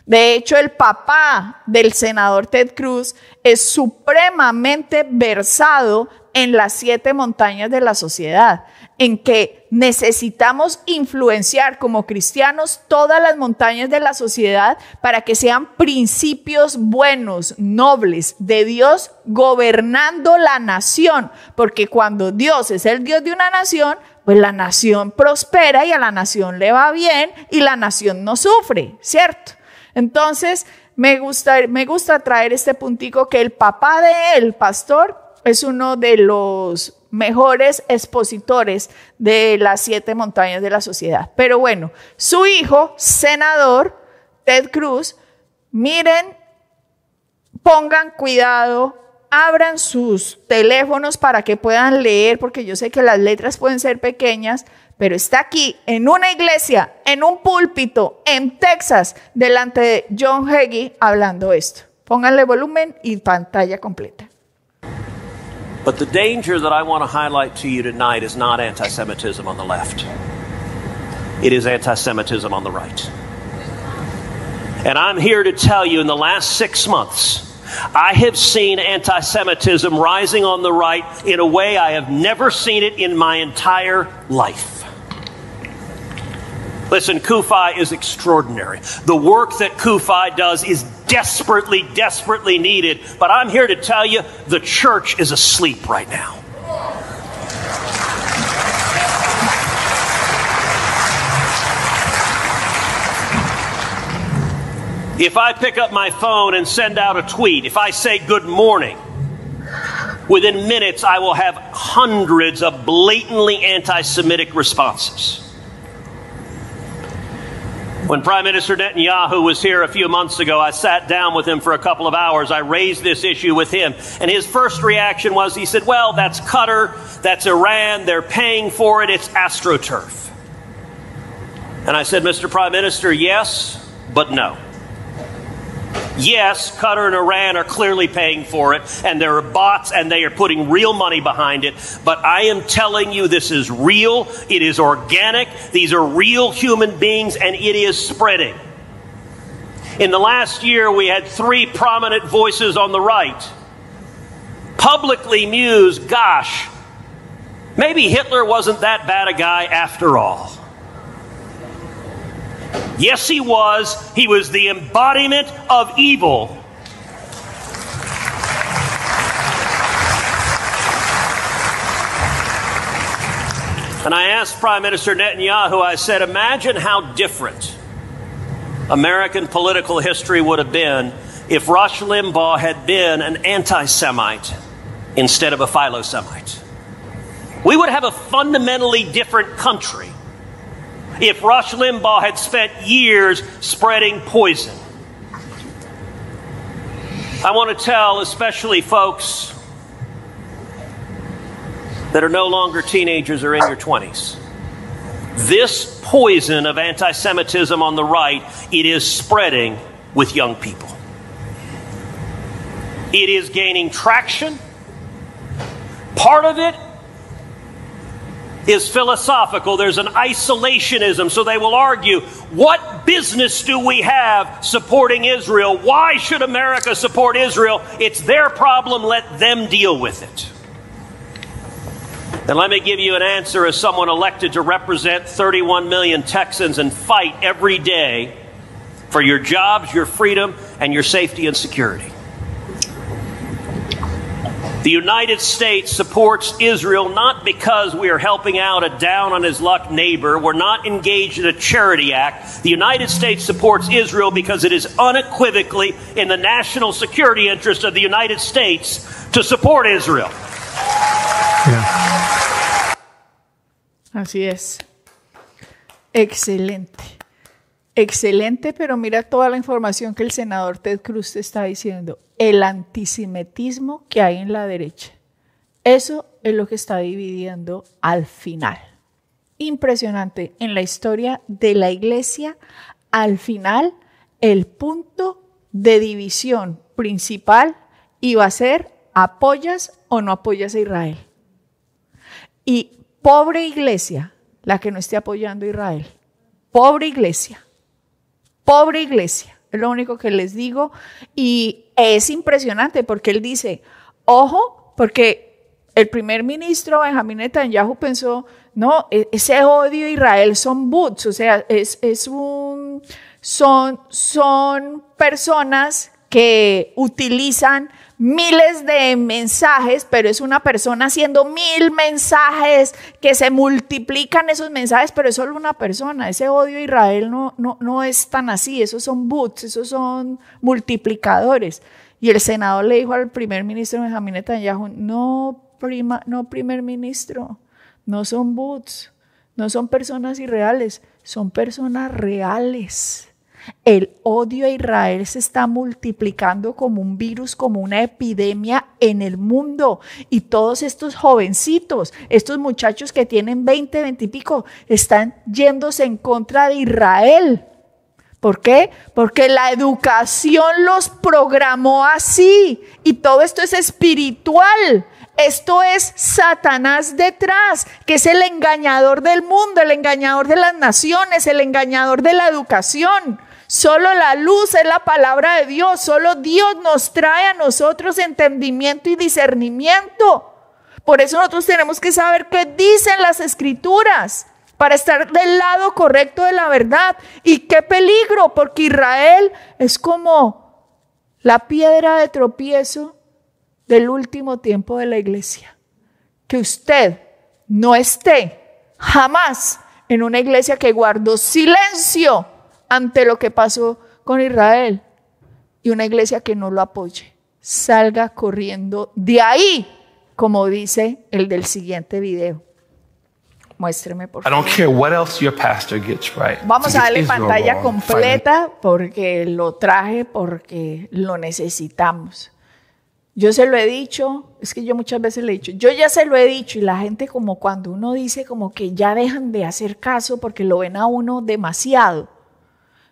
de hecho el papá del senador Ted Cruz es supremamente versado en las 7 montañas de la sociedad, en que necesitamos influenciar como cristianos todas las montañas de la sociedad para que sean principios buenos, nobles, de Dios gobernando la nación, porque cuando Dios es el Dios de una nación, pues la nación prospera y a la nación le va bien y la nación no sufre, ¿cierto? Entonces, me gusta traer este puntico que el papá de él, pastor, es uno de los mejores expositores de las 7 montañas de la sociedad. Pero bueno, su hijo, senador Ted Cruz, miren, pongan cuidado, abran sus teléfonos para que puedan leer, porque yo sé que las letras pueden ser pequeñas, pero está aquí en una iglesia, en un púlpito, en Texas, delante de John Hagee, hablando esto. Pónganle volumen y pantalla completa. But the danger that I want to highlight to you tonight is not anti-Semitism on the left. It is anti-Semitism on the right. And I'm here to tell you, in the last 6 months, I have seen anti-Semitism rising on the right in a way I have never seen it in my entire life. Listen, CUFI is extraordinary. The work that CUFI does is desperately, desperately needed. But I'm here to tell you, the church is asleep right now. If I pick up my phone and send out a tweet, if I say good morning, within minutes I will have hundreds of blatantly anti-Semitic responses. When Prime Minister Netanyahu was here a few months ago, I sat down with him for a couple of hours. I raised this issue with him. And his first reaction was, he said, well, that's Qatar, that's Iran, they're paying for it, it's AstroTurf. And I said, Mr. Prime Minister, yes, but no. Yes, Qatar and Iran are clearly paying for it, and there are bots, and they are putting real money behind it. But I am telling you, this is real, it is organic, these are real human beings, and it is spreading. In the last year, we had 3 prominent voices on the right publicly muse, gosh, maybe Hitler wasn't that bad a guy after all. Yes, he was. He was the embodiment of evil. And I asked Prime Minister Netanyahu, I said, imagine how different American political history would have been if Rush Limbaugh had been an anti-Semite instead of a philo-Semite. We would have a fundamentally different country if Rush Limbaugh had spent years spreading poison. I want to tell especially folks that are no longer teenagers or in your 20s, this poison of anti-Semitism on the right, it is spreading with young people. It is gaining traction. Part of it is philosophical. There's an isolationism. So they will argue, what business do we have supporting Israel? Why should America support Israel? It's their problem. Let them deal with it. And let me give you an answer as someone elected to represent 31 million Texans and fight every day for your jobs, your freedom, and your safety and security. The United States supports Israel not because we are helping out a down-on-his-luck neighbor. We're not engaged in a charity act. The United States supports Israel because it is unequivocally in the national security interest of the United States to support Israel. Yeah. Así es. Excelente. Excelente, pero mira toda la información que el senador Ted Cruz te está diciendo. El antisemitismo que hay en la derecha. Eso es lo que está dividiendo al final. Impresionante. En la historia de la iglesia, al final, el punto de división principal iba a ser ¿apoyas o no apoyas a Israel? Y pobre iglesia, la que no esté apoyando a Israel. Pobre iglesia. Pobre iglesia, es lo único que les digo. Y es impresionante porque él dice, ojo, porque el primer ministro Benjamín Netanyahu pensó, no, ese odio a Israel son bots, o sea, son personas que utilizan miles de mensajes, pero es una persona haciendo 1000 mensajes que se multiplican esos mensajes, pero es solo una persona. Ese odio a Israel no es tan así, esos son bots, esos son multiplicadores. Y el senador le dijo al primer ministro Benjamín Netanyahu, no primer ministro, no son bots, no son personas irreales, son personas reales. El odio a Israel se está multiplicando como un virus, como una epidemia en el mundo. Y todos estos jovencitos, estos muchachos que tienen 20 y pico, están yéndose en contra de Israel. ¿Por qué? Porque la educación los programó así. Y todo esto es espiritual. Esto es Satanás detrás, que es el engañador del mundo, el engañador de las naciones, el engañador de la educación. Solo la luz es la palabra de Dios. Solo Dios nos trae a nosotros entendimiento y discernimiento. Por eso nosotros tenemos que saber qué dicen las Escrituras para estar del lado correcto de la verdad. Y qué peligro, porque Israel es como la piedra de tropiezo del último tiempo de la iglesia. Que usted no esté jamás en una iglesia que guardó silencio ante lo que pasó con Israel y una iglesia que no lo apoye. Salga corriendo de ahí, como dice el del siguiente video. Muéstreme, por I don't favor. care what else your pastor gets right. Vamos a darle Israel pantalla wrong, completa porque lo traje, porque lo necesitamos. Yo se lo he dicho, es que yo muchas veces le he dicho, yo ya se lo he dicho y la gente como cuando uno dice como que ya dejan de hacer caso porque lo ven a uno demasiado.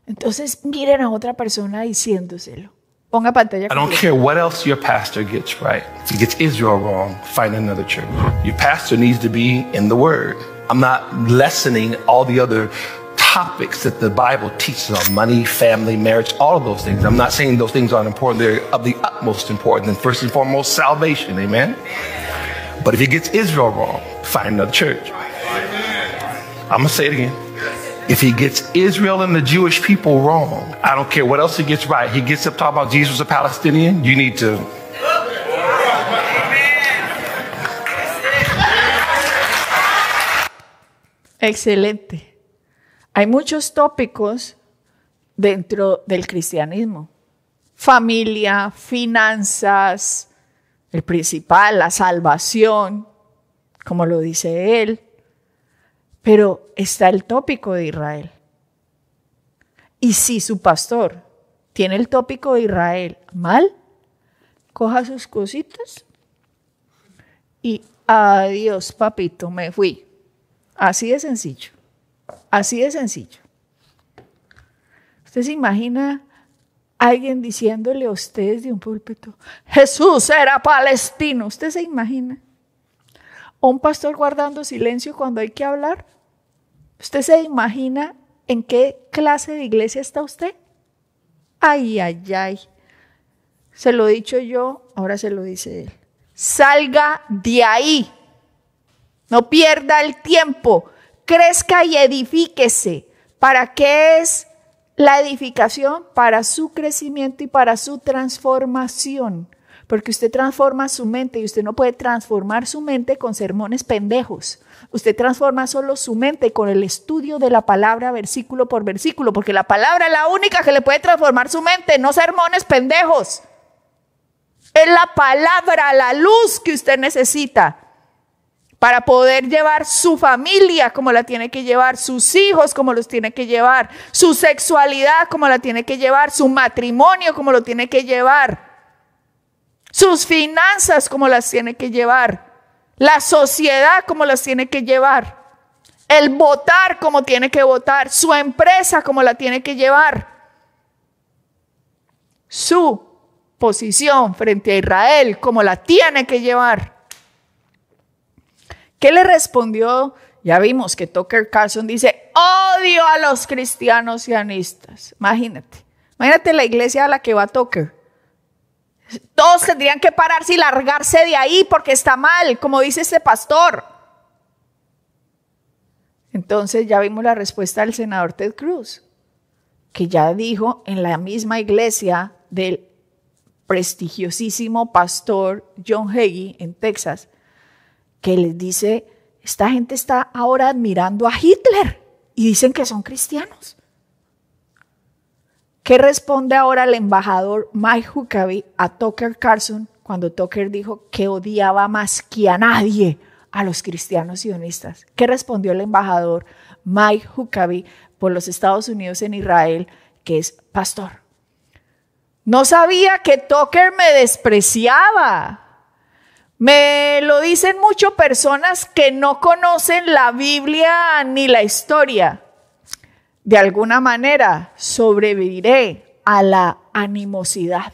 Entonces miren a otra persona diciéndoselo. Ponga pantalla I don't completa. care what else your pastor gets right. If he gets Israel wrong, find another church. Your pastor needs to be in the Word. I'm not lessening all the other topics that the Bible teaches on money, family, marriage, all of those things. I'm not saying those things aren't important. They're of the utmost importance. And first and foremost, salvation. Amen? But if he gets Israel wrong, find another church. I'm going to say it again. If he gets Israel and the Jewish people wrong, I don't care what else he gets right. He gets up talking about Jesus a Palestinian. You need to... Excelente. Hay muchos tópicos dentro del cristianismo. Familia, finanzas, el principal, la salvación, como lo dice él. Pero está el tópico de Israel. Y si su pastor tiene el tópico de Israel mal, coja sus cositas y adiós, papito, me fui. Así de sencillo. Así de sencillo. ¿Usted se imagina alguien diciéndole a ustedes de un púlpito, Jesús era palestino? ¿Usted se imagina? ¿O un pastor guardando silencio cuando hay que hablar? ¿Usted se imagina en qué clase de iglesia está usted? Ay, ay, ay. Se lo he dicho yo, ahora se lo dice él. Salga de ahí. No pierda el tiempo. Crezca y edifíquese. ¿Para qué es la edificación? Para su crecimiento y para su transformación. Porque usted transforma su mente y usted no puede transformar su mente con sermones pendejos. Usted transforma solo su mente con el estudio de la palabra versículo por versículo, porque la palabra es la única que le puede transformar su mente, no sermones pendejos. Es la palabra, la luz que usted necesita para poder llevar su familia como la tiene que llevar, sus hijos como los tiene que llevar, su sexualidad como la tiene que llevar, su matrimonio como lo tiene que llevar, sus finanzas como las tiene que llevar, la sociedad como las tiene que llevar, el votar como tiene que votar, su empresa como la tiene que llevar, su posición frente a Israel como la tiene que llevar. ¿Qué le respondió? Ya vimos que Tucker Carlson dice, odio a los cristianos sionistas. Imagínate la iglesia a la que va Tucker. Todos tendrían que pararse y largarse de ahí porque está mal, como dice este pastor. Entonces ya vimos la respuesta del senador Ted Cruz, que ya dijo en la misma iglesia del prestigiosísimo pastor John Hagee en Texas, que les dice, esta gente está ahora admirando a Hitler y dicen que son cristianos. ¿Qué responde ahora el embajador Mike Huckabee a Tucker Carlson cuando Tucker dijo que odiaba más que a nadie a los cristianos sionistas? ¿Qué respondió el embajador Mike Huckabee por los Estados Unidos en Israel, que es pastor? No sabía que Tucker me despreciaba. Me lo dicen muchas personas que no conocen la Biblia ni la historia. De alguna manera sobreviviré a la animosidad.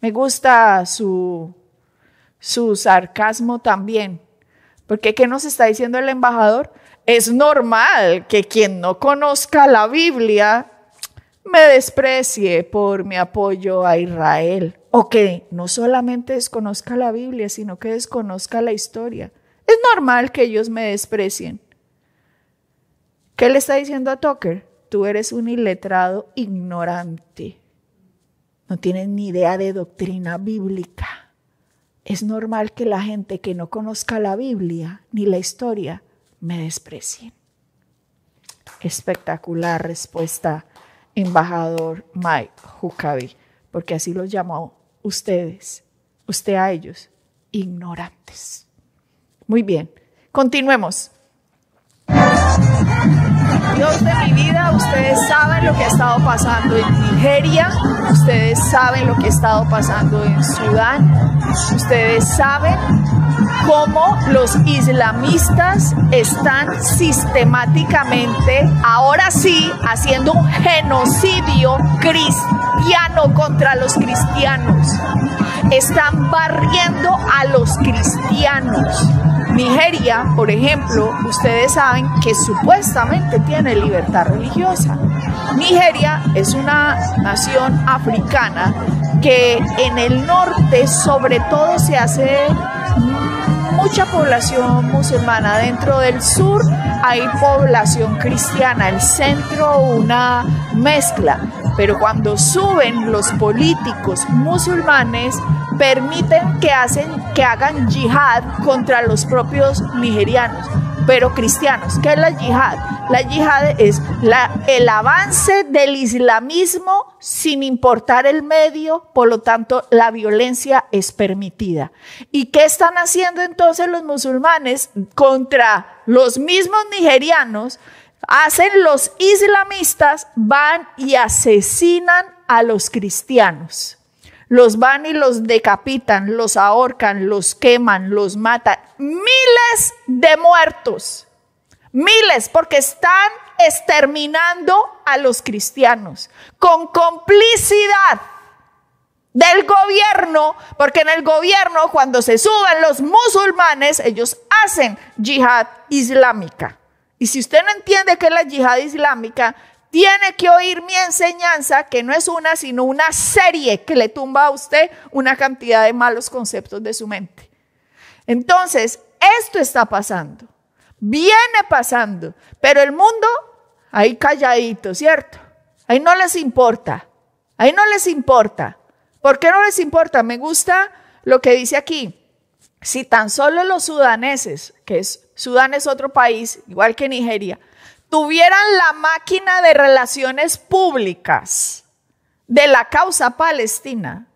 Me gusta su sarcasmo también. Porque ¿qué nos está diciendo el embajador? Es normal que quien no conozca la Biblia me desprecie por mi apoyo a Israel. O que no solamente desconozca la Biblia, sino que desconozca la historia. Es normal que ellos me desprecien. ¿Qué le está diciendo a Tucker? Tú eres un iletrado ignorante. No tienes ni idea de doctrina bíblica. Es normal que la gente que no conozca la Biblia ni la historia me desprecien. Espectacular respuesta, embajador Mike Huckabee, porque así los llamó usted a ellos, ignorantes. Muy bien, continuemos. Dios de mi vida, ustedes saben lo que ha estado pasando en Nigeria, ustedes saben lo que ha estado pasando en Sudán, ustedes saben cómo los islamistas están sistemáticamente, ahora sí, haciendo un genocidio cristiano contra los cristianos. Están barriendo a los cristianos. Nigeria, por ejemplo, ustedes saben que supuestamente tiene libertad religiosa. Nigeria es una nación africana que en el norte sobre todo se hace mucha población musulmana. Dentro del sur hay población cristiana, el centro una mezcla. Pero cuando suben los políticos musulmanes, permiten que hagan yihad contra los propios nigerianos, pero cristianos. ¿Qué es la yihad? La yihad es el avance del islamismo sin importar el medio, por lo tanto la violencia es permitida. ¿Y qué están haciendo entonces los musulmanes contra los mismos nigerianos? Hacen los islamistas, van y asesinan a los cristianos. Los van y los decapitan, los ahorcan, los queman, los matan. Miles de muertos. Miles, porque están exterminando a los cristianos con complicidad del gobierno, porque en el gobierno cuando se suben los musulmanes, ellos hacen yihad islámica. Y si usted no entiende qué es la yihad islámica, tiene que oír mi enseñanza, que no es una, sino una serie que le tumba a usted una cantidad de malos conceptos de su mente. Entonces, esto está pasando, viene pasando, pero el mundo ahí calladito, ¿cierto? Ahí no les importa, ahí no les importa. ¿Por qué no les importa? Me gusta lo que dice aquí. Si tan solo los sudaneses, Sudán es otro país, igual que Nigeria, tuvieran la máquina de relaciones públicas de la causa palestina,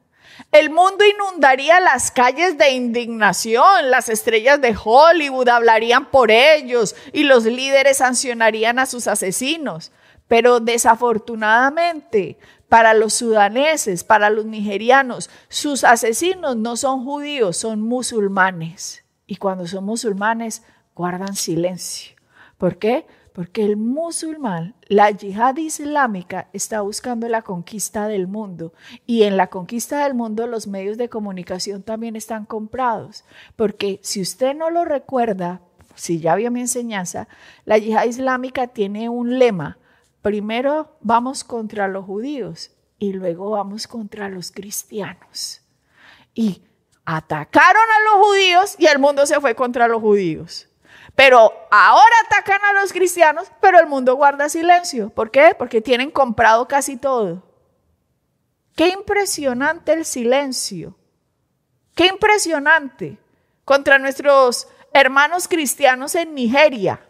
el mundo inundaría las calles de indignación, las estrellas de Hollywood hablarían por ellos y los líderes sancionarían a sus asesinos. Pero desafortunadamente, para los sudaneses, para los nigerianos, sus asesinos no son judíos, son musulmanes. Y cuando son musulmanes, guardan silencio. ¿Por qué? Porque el musulmán, la yihad islámica, está buscando la conquista del mundo. Y en la conquista del mundo los medios de comunicación también están comprados. Porque si usted no lo recuerda, si ya vio mi enseñanza, la yihad islámica tiene un lema. Primero vamos contra los judíos y luego vamos contra los cristianos. Y atacaron a los judíos y el mundo se fue contra los judíos. Pero ahora atacan a los cristianos, pero el mundo guarda silencio. ¿Por qué? Porque tienen comprado casi todo. Qué impresionante el silencio. Qué impresionante contra nuestros hermanos cristianos en Nigeria.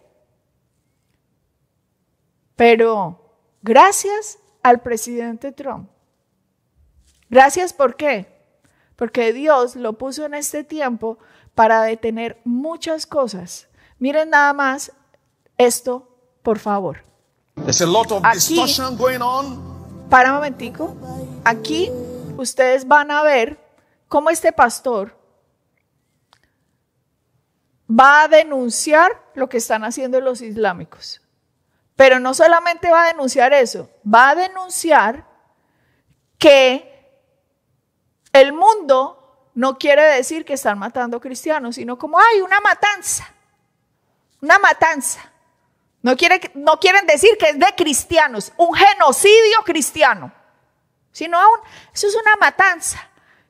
Pero gracias al presidente Trump. Gracias, ¿por qué? Porque Dios lo puso en este tiempo para detener muchas cosas. Miren nada más esto, por favor. Aquí, para un momentico, aquí ustedes van a ver cómo este pastor va a denunciar lo que están haciendo los islámicos. Pero no solamente va a denunciar eso, va a denunciar que el mundo no quiere decir que están matando cristianos, sino como hay una matanza. Una matanza. No quieren decir que es de cristianos, un genocidio cristiano, sino eso es una matanza.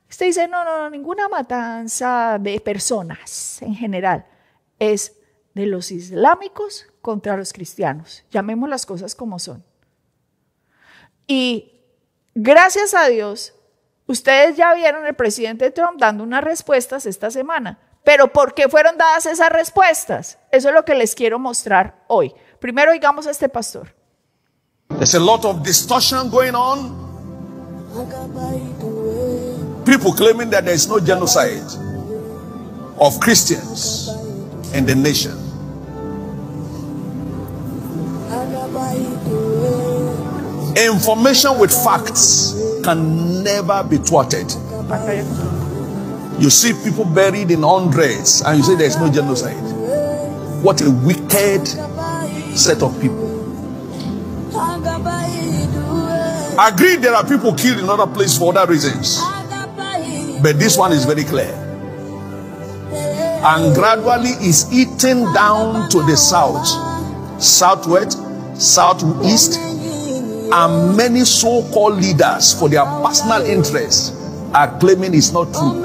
Usted dice, no, ninguna matanza de personas en general, es de los islámicos contra los cristianos. Llamemos las cosas como son. Y gracias a Dios, ustedes ya vieron el presidente Trump dando unas respuestas esta semana. Pero ¿por qué fueron dadas esas respuestas? Eso es lo que les quiero mostrar hoy. Primero oigamos a este pastor. There's a lot of distortion going on. People claiming that there is no genocide of Christians in the nation. Information with facts can never be thwarted. You see people buried in hundreds and you say there's no genocide. What a wicked set of people. Agreed, there are people killed in other places for other reasons, but this one is very clear, and gradually is eating down to the south, southwest, southeast, and many so-called leaders for their personal interests are claiming it's not true,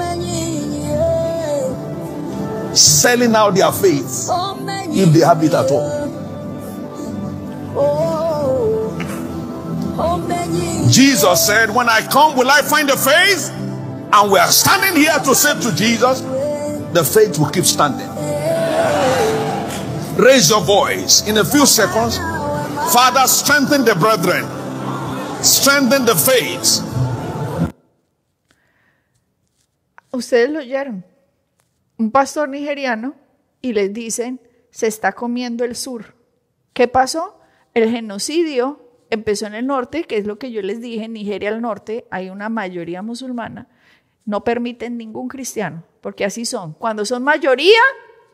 selling out their faith if they have it at all. Jesus said, when I come, will I find the faith? And we are standing here to say to Jesus, the faith will keep standing. Raise your voice in a few seconds. Father, strengthen the brethren, strengthen the faith. Ustedes lo oyeron. Un pastor nigeriano y les dicen, se está comiendo el sur. ¿Qué pasó? El genocidio empezó en el norte, que es lo que yo les dije. En Nigeria al norte hay una mayoría musulmana. No permiten ningún cristiano, porque así son. Cuando son mayoría,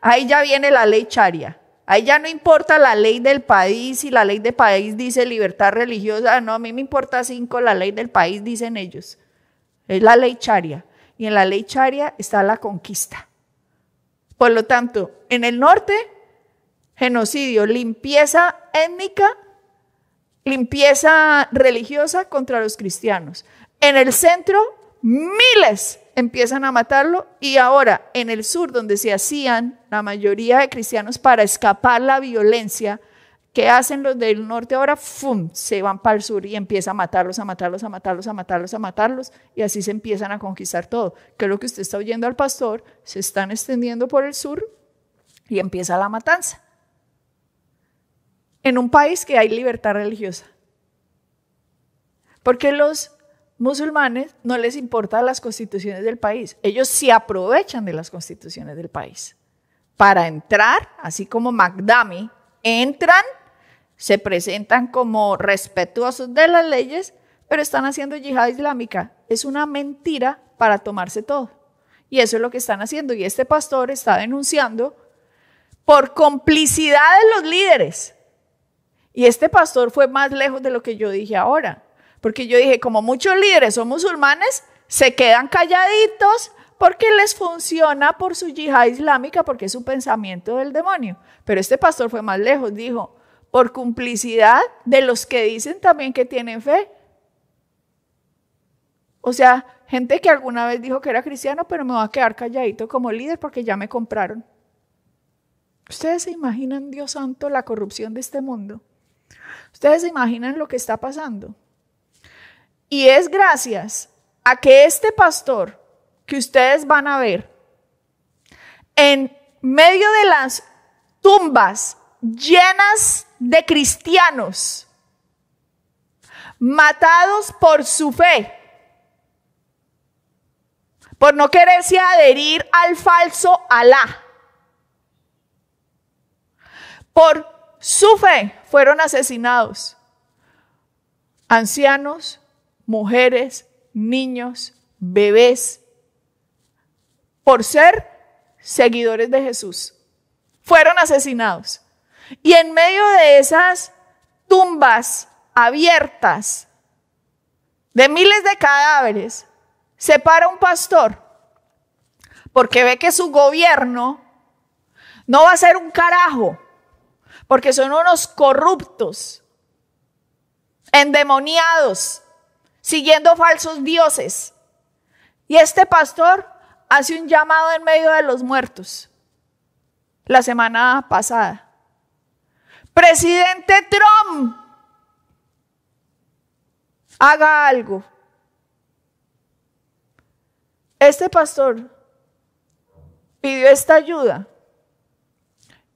ahí ya viene la ley charia. Ahí ya no importa la ley del país, y la ley del país dice libertad religiosa. No, a mí me importa 5, la ley del país, dicen ellos. Es la ley charia. Y en la ley charia está la conquista. Por lo tanto, en el norte, genocidio, limpieza étnica, limpieza religiosa contra los cristianos. En el centro, miles empiezan a matarlo, y ahora en el sur, donde se hacían la mayoría de cristianos para escapar la violencia, ¿qué hacen los del norte ahora? ¡Fum! Se van para el sur y empiezan a matarlos, a matarlos, a matarlos, a matarlos, a matarlos, y así se empiezan a conquistar todo. Que es lo que usted está oyendo al pastor, se están extendiendo por el sur y empieza la matanza. En un país que hay libertad religiosa. Porque los musulmanes no les importan las constituciones del país. Ellos se aprovechan de las constituciones del país para entrar, así como Magdami, entran, se presentan como respetuosos de las leyes, pero están haciendo yihad islámica. Es una mentira para tomarse todo. Y eso es lo que están haciendo. Y este pastor está denunciando por complicidad de los líderes. Y este pastor fue más lejos de lo que yo dije ahora. Porque yo dije, como muchos líderes son musulmanes, se quedan calladitos porque les funciona por su yihad islámica, porque es un pensamiento del demonio. Pero este pastor fue más lejos, dijo, por complicidad de los que dicen también que tienen fe. O sea, gente que alguna vez dijo que era cristiano, pero me va a quedar calladito como líder porque ya me compraron. ¿Ustedes se imaginan, Dios santo, la corrupción de este mundo? ¿Ustedes se imaginan lo que está pasando? Y es gracias a que este pastor que ustedes van a ver en medio de las tumbas llenas de cristianos matados por su fe, por no quererse adherir al falso Alá, por su fe fueron asesinados ancianos, mujeres, niños, bebés, por ser seguidores de Jesús. Fueron asesinados. Y en medio de esas tumbas abiertas de miles de cadáveres, se para un pastor porque ve que su gobierno no va a ser un carajo, porque son unos corruptos, endemoniados, siguiendo falsos dioses. Y este pastor hace un llamado en medio de los muertos la semana pasada. Presidente Trump, haga algo. Este pastor pidió esta ayuda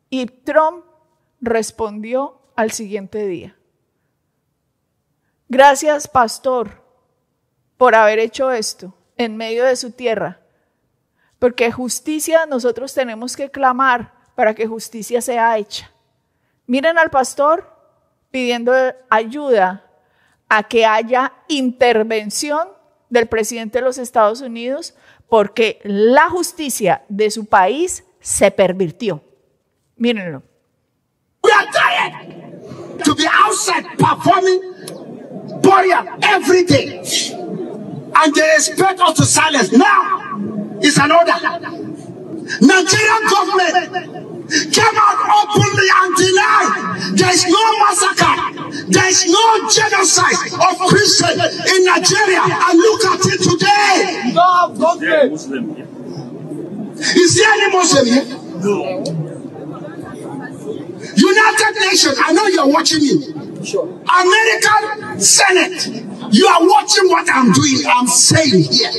y Trump respondió al siguiente día. Gracias, pastor, por haber hecho esto en medio de su tierra, porque justicia nosotros tenemos que clamar para que justicia sea hecha. Miren al pastor pidiendo ayuda a que haya intervención del presidente de los Estados Unidos porque la justicia de su país se pervirtió. Mírenlo. We are tired to be outside performing burial every day. And they expect us to silence. Now it's an order. Nigerian government came out openly and denied there is no massacre, there is no genocide of Christians in Nigeria. And look at it today. Is there any Muslim here? No. United Nations, I know you're watching me. Sure. American Senate, you are watching what I'm doing, I'm saying here.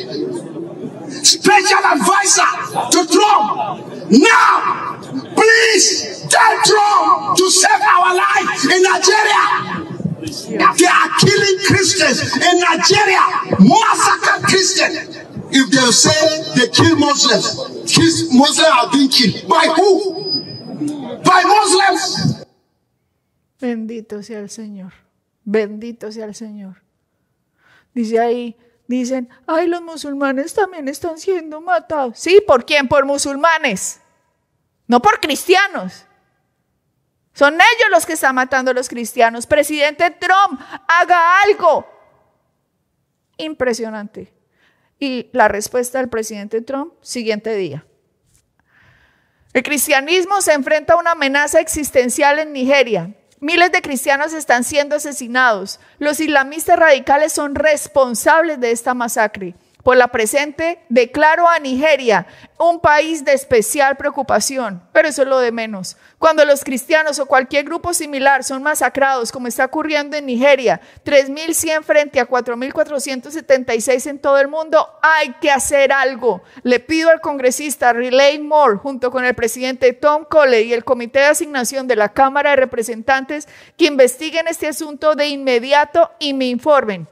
Special advisor to Trump. Now, please tell Trump to save our life in Nigeria. They are killing Christians in Nigeria, massacre Christians. If they say they kill Muslims, Muslims are being killed. By who? By Muslims. Bendito sea el Señor. Bendito sea el Señor. Dice ahí, dicen, ay, los musulmanes también están siendo matados. Sí, ¿por quién? Por musulmanes. No por cristianos. Son ellos los que están matando a los cristianos. Presidente Trump, haga algo. Impresionante. Y la respuesta del presidente Trump, siguiente día. El cristianismo se enfrenta a una amenaza existencial en Nigeria. Miles de cristianos están siendo asesinados. Los islamistas radicales son responsables de esta masacre. Por la presente, declaro a Nigeria un país de especial preocupación, pero eso es lo de menos. Cuando los cristianos o cualquier grupo similar son masacrados, como está ocurriendo en Nigeria, 3.100 frente a 4.476 en todo el mundo, hay que hacer algo. Le pido al congresista Riley Moore, junto con el presidente Tom Cole y el comité de asignación de la Cámara de Representantes, que investiguen este asunto de inmediato y me informen.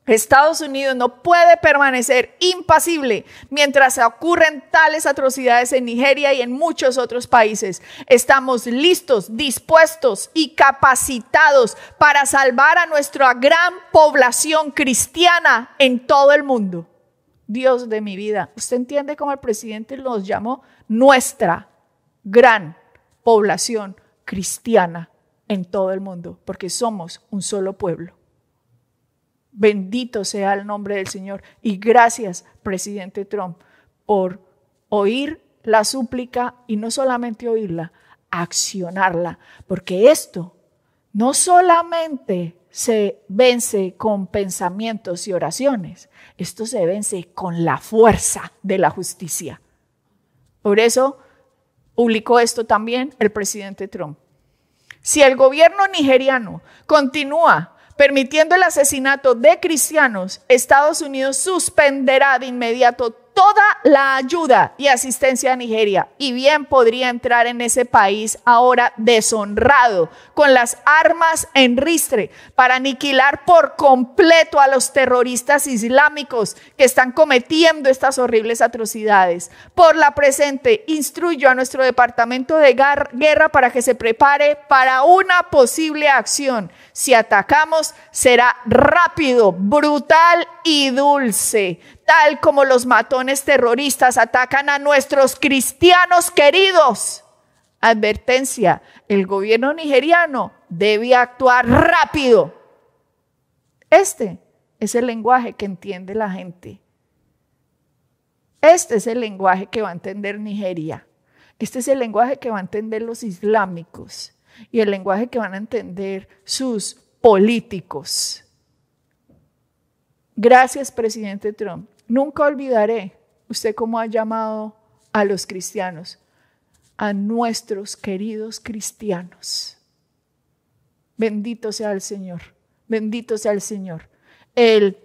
Estados Unidos no puede permanecer impasible mientras ocurren tales atrocidades en Nigeria y en muchos otros países. Estamos listos, dispuestos y capacitados para salvar a nuestra gran población cristiana en todo el mundo. Dios de mi vida, ¿usted entiende cómo el presidente los llamó? Nuestra gran población cristiana en todo el mundo, porque somos un solo pueblo. Bendito sea el nombre del Señor. Y gracias, presidente Trump, por oír la súplica y no solamente oírla, accionarla. Porque esto no solamente se vence con pensamientos y oraciones, esto se vence con la fuerza de la justicia. Por eso publicó esto también el presidente Trump. Si el gobierno nigeriano continúa permitiendo el asesinato de cristianos, Estados Unidos suspenderá de inmediato toda la ayuda y asistencia a Nigeria y bien podría entrar en ese país ahora deshonrado con las armas en ristre para aniquilar por completo a los terroristas islámicos que están cometiendo estas horribles atrocidades. Por la presente, instruyo a nuestro departamento de guerra para que se prepare para una posible acción. Si atacamos, será rápido, brutal y dulce, tal como los matones terroristas atacan a nuestros cristianos queridos. Advertencia, el gobierno nigeriano debe actuar rápido. Este es el lenguaje que entiende la gente. Este es el lenguaje que va a entender Nigeria. Este es el lenguaje que va a entender los islámicos y el lenguaje que van a entender sus políticos. Gracias, presidente Trump. Nunca olvidaré usted cómo ha llamado a los cristianos, a nuestros queridos cristianos. Bendito sea el Señor, bendito sea el Señor. El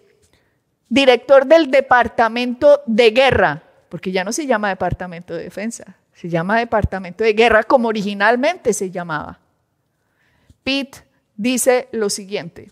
director del Departamento de Guerra, porque ya no se llama Departamento de Defensa, se llama Departamento de Guerra como originalmente se llamaba. Pete dice lo siguiente.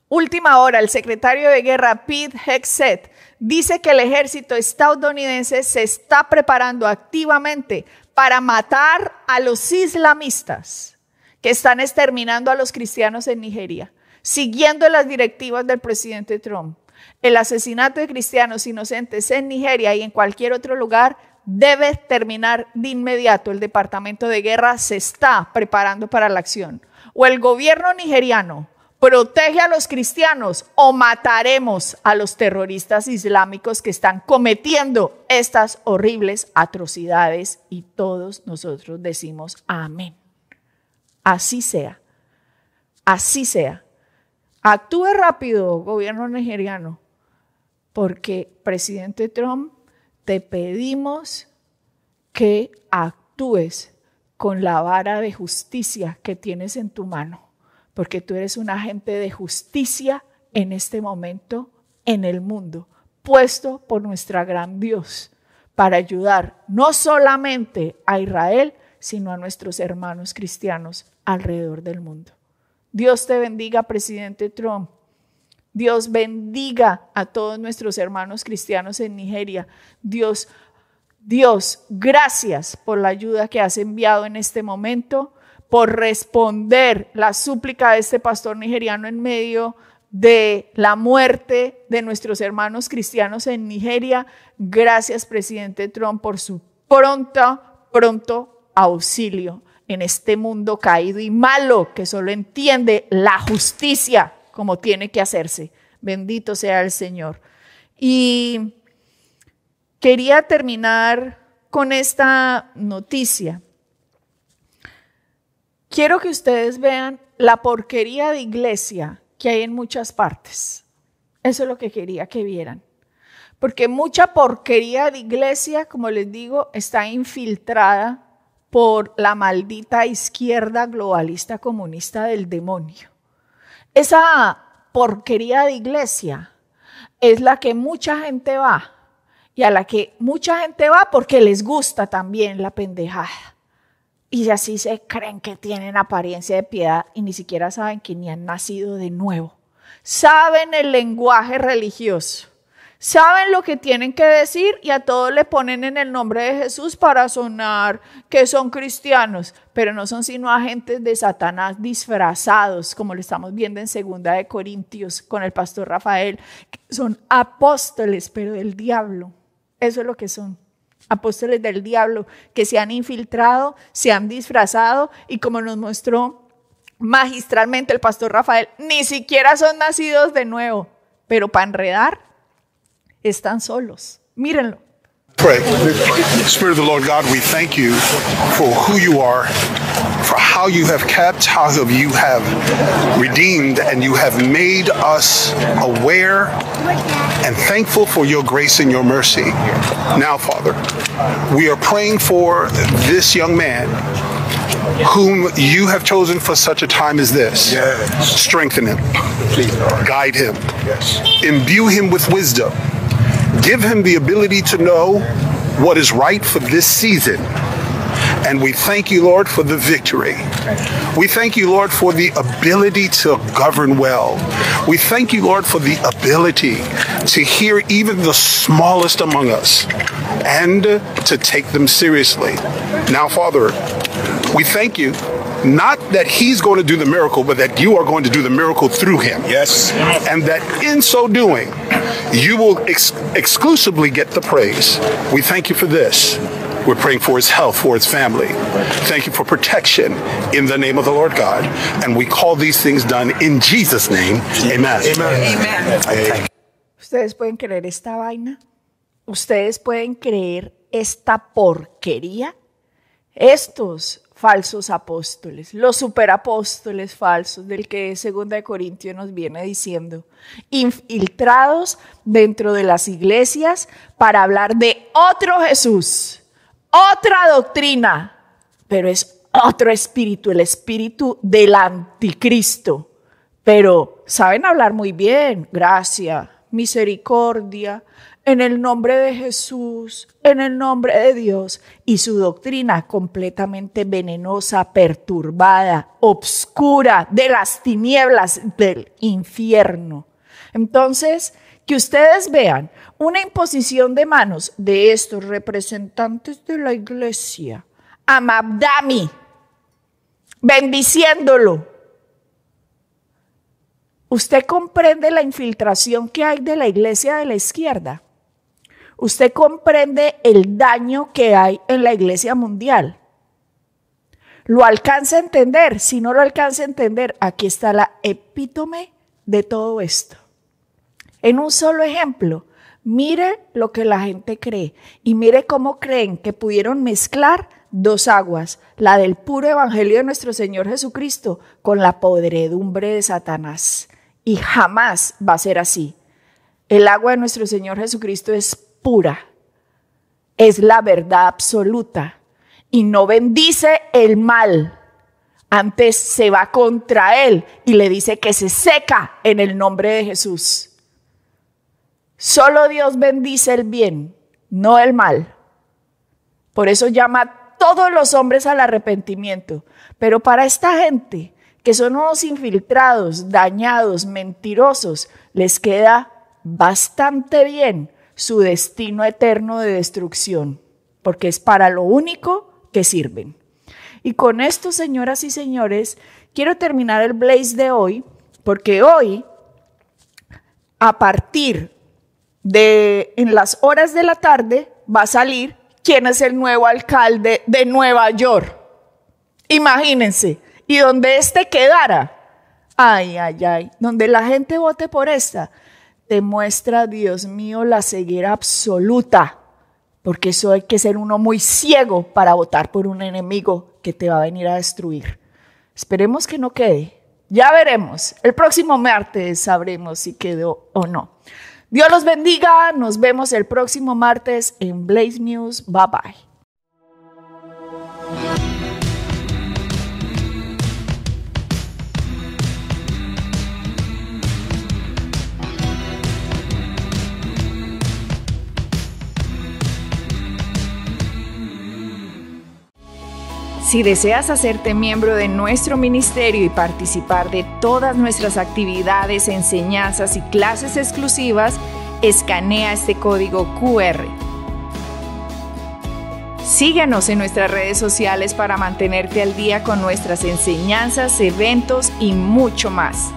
Última hora, el secretario de Guerra Pete Hegseth dice que el ejército estadounidense se está preparando activamente para matar a los islamistas que están exterminando a los cristianos en Nigeria. siguiendo las directivas del presidente Trump. El asesinato de cristianos inocentes en Nigeria y en cualquier otro lugar debe terminar de inmediato. El Departamento de Guerra se está preparando para la acción. O el gobierno nigeriano protege a los cristianos o mataremos a los terroristas islámicos que están cometiendo estas horribles atrocidades, y todos nosotros decimos amén. Así sea. Así sea. Actúe rápido, gobierno nigeriano, porque, presidente Trump, te pedimos que actúes con la vara de justicia que tienes en tu mano, porque tú eres un agente de justicia en este momento en el mundo, puesto por nuestra gran Dios para ayudar no solamente a Israel, sino a nuestros hermanos cristianos alrededor del mundo. Dios te bendiga, presidente Trump. Dios bendiga a todos nuestros hermanos cristianos en Nigeria. Dios, gracias por la ayuda que has enviado en este momento, por responder la súplica de este pastor nigeriano en medio de la muerte de nuestros hermanos cristianos en Nigeria. Gracias, presidente Trump, por su pronto auxilio en este mundo caído y malo que solo entiende la justicia como tiene que hacerse. Bendito sea el Señor. Y quería terminar con esta noticia. Quiero que ustedes vean la porquería de iglesia que hay en muchas partes. Eso es lo que quería que vieran. Porque mucha porquería de iglesia, como les digo, está infiltrada por la maldita izquierda globalista comunista del demonio. Esa porquería de iglesia es la que mucha gente va, y a la que mucha gente va porque les gusta también la pendejada. Y así se creen que tienen apariencia de piedad y ni siquiera saben que ni han nacido de nuevo. Saben el lenguaje religioso, saben lo que tienen que decir y a todos le ponen en el nombre de Jesús para sonar que son cristianos, pero no son sino agentes de Satanás disfrazados, como lo estamos viendo en 2 de Corintios con el pastor Rafael, que son apóstoles, pero del diablo. Eso es lo que son. Apóstoles del diablo que se han infiltrado, se han disfrazado y, como nos mostró magistralmente el pastor Rafael, ni siquiera son nacidos de nuevo, pero para enredar están solos. Mírenlo. Pray. Spirit of the Lord God, we thank you for who you are, for how you have kept, how you have redeemed, and you have made us aware and thankful for your grace and your mercy. Now, Father, we are praying for this young man whom you have chosen for such a time as this. Yes. Strengthen him. Please, Lord. Guide him. Yes. Imbue him with wisdom. Give him the ability to know what is right for this season. And we thank you, Lord, for the victory. We thank you, Lord, for the ability to govern well. We thank you, Lord, for the ability to hear even the smallest among us and to take them seriously. Now, Father, we thank you, not that he's going to do the miracle, but that you are going to do the miracle through him. Yes. And that in so doing, you will exclusively get the praise. We thank you for this. We're praying for his health, for his family. Thank you for protection in the name of the Lord God. And we call these things done in Jesus' name. Amen. Amen. Amen. ¿Ustedes pueden creer esta vaina? ¿Ustedes pueden creer esta porquería? Estos falsos apóstoles, los superapóstoles falsos del que 2 de Corintios nos viene diciendo, infiltrados dentro de las iglesias para hablar de otro Jesús, otra doctrina, pero es otro espíritu, el espíritu del anticristo. Pero saben hablar muy bien, gracia, misericordia, en el nombre de Jesús, en el nombre de Dios, y su doctrina completamente venenosa, perturbada, obscura, de las tinieblas del infierno. Entonces, que ustedes vean una imposición de manos de estos representantes de la iglesia a Mabdami, bendiciéndolo, ¿Usted comprende la infiltración que hay de la iglesia de la izquierda? ¿Usted comprende el daño que hay en la iglesia mundial? ¿Lo alcanza a entender? Si no lo alcanza a entender, aquí está la epítome de todo esto. En un solo ejemplo, mire lo que la gente cree y mire cómo creen que pudieron mezclar dos aguas, la del puro evangelio de nuestro Señor Jesucristo con la podredumbre de Satanás. Y jamás va a ser así. El agua de nuestro Señor Jesucristo es pura, es la verdad absoluta y no bendice el mal. Antes se va contra él y le dice que se seca en el nombre de Jesús. Solo Dios bendice el bien, no el mal. Por eso llama a todos los hombres al arrepentimiento. Pero para esta gente, que son unos infiltrados, dañados, mentirosos, les queda bastante bien su destino eterno de destrucción, porque es para lo único que sirven. Y con esto, señoras y señores, quiero terminar el Blaze de hoy, porque hoy, a partir de en las horas de la tarde, va a salir quién es el nuevo alcalde de Nueva York. Imagínense, y donde quedara, ay, donde la gente vote por esta, demuestra, Dios mío, la ceguera absoluta, porque eso hay que ser uno muy ciego para votar por un enemigo que te va a venir a destruir. Esperemos que no quede, ya veremos, el próximo martes sabremos si quedó o no. Dios los bendiga, nos vemos el próximo martes en Blaze News, bye bye. Si deseas hacerte miembro de nuestro ministerio y participar de todas nuestras actividades, enseñanzas y clases exclusivas, escanea este código QR. Síguenos en nuestras redes sociales para mantenerte al día con nuestras enseñanzas, eventos y mucho más.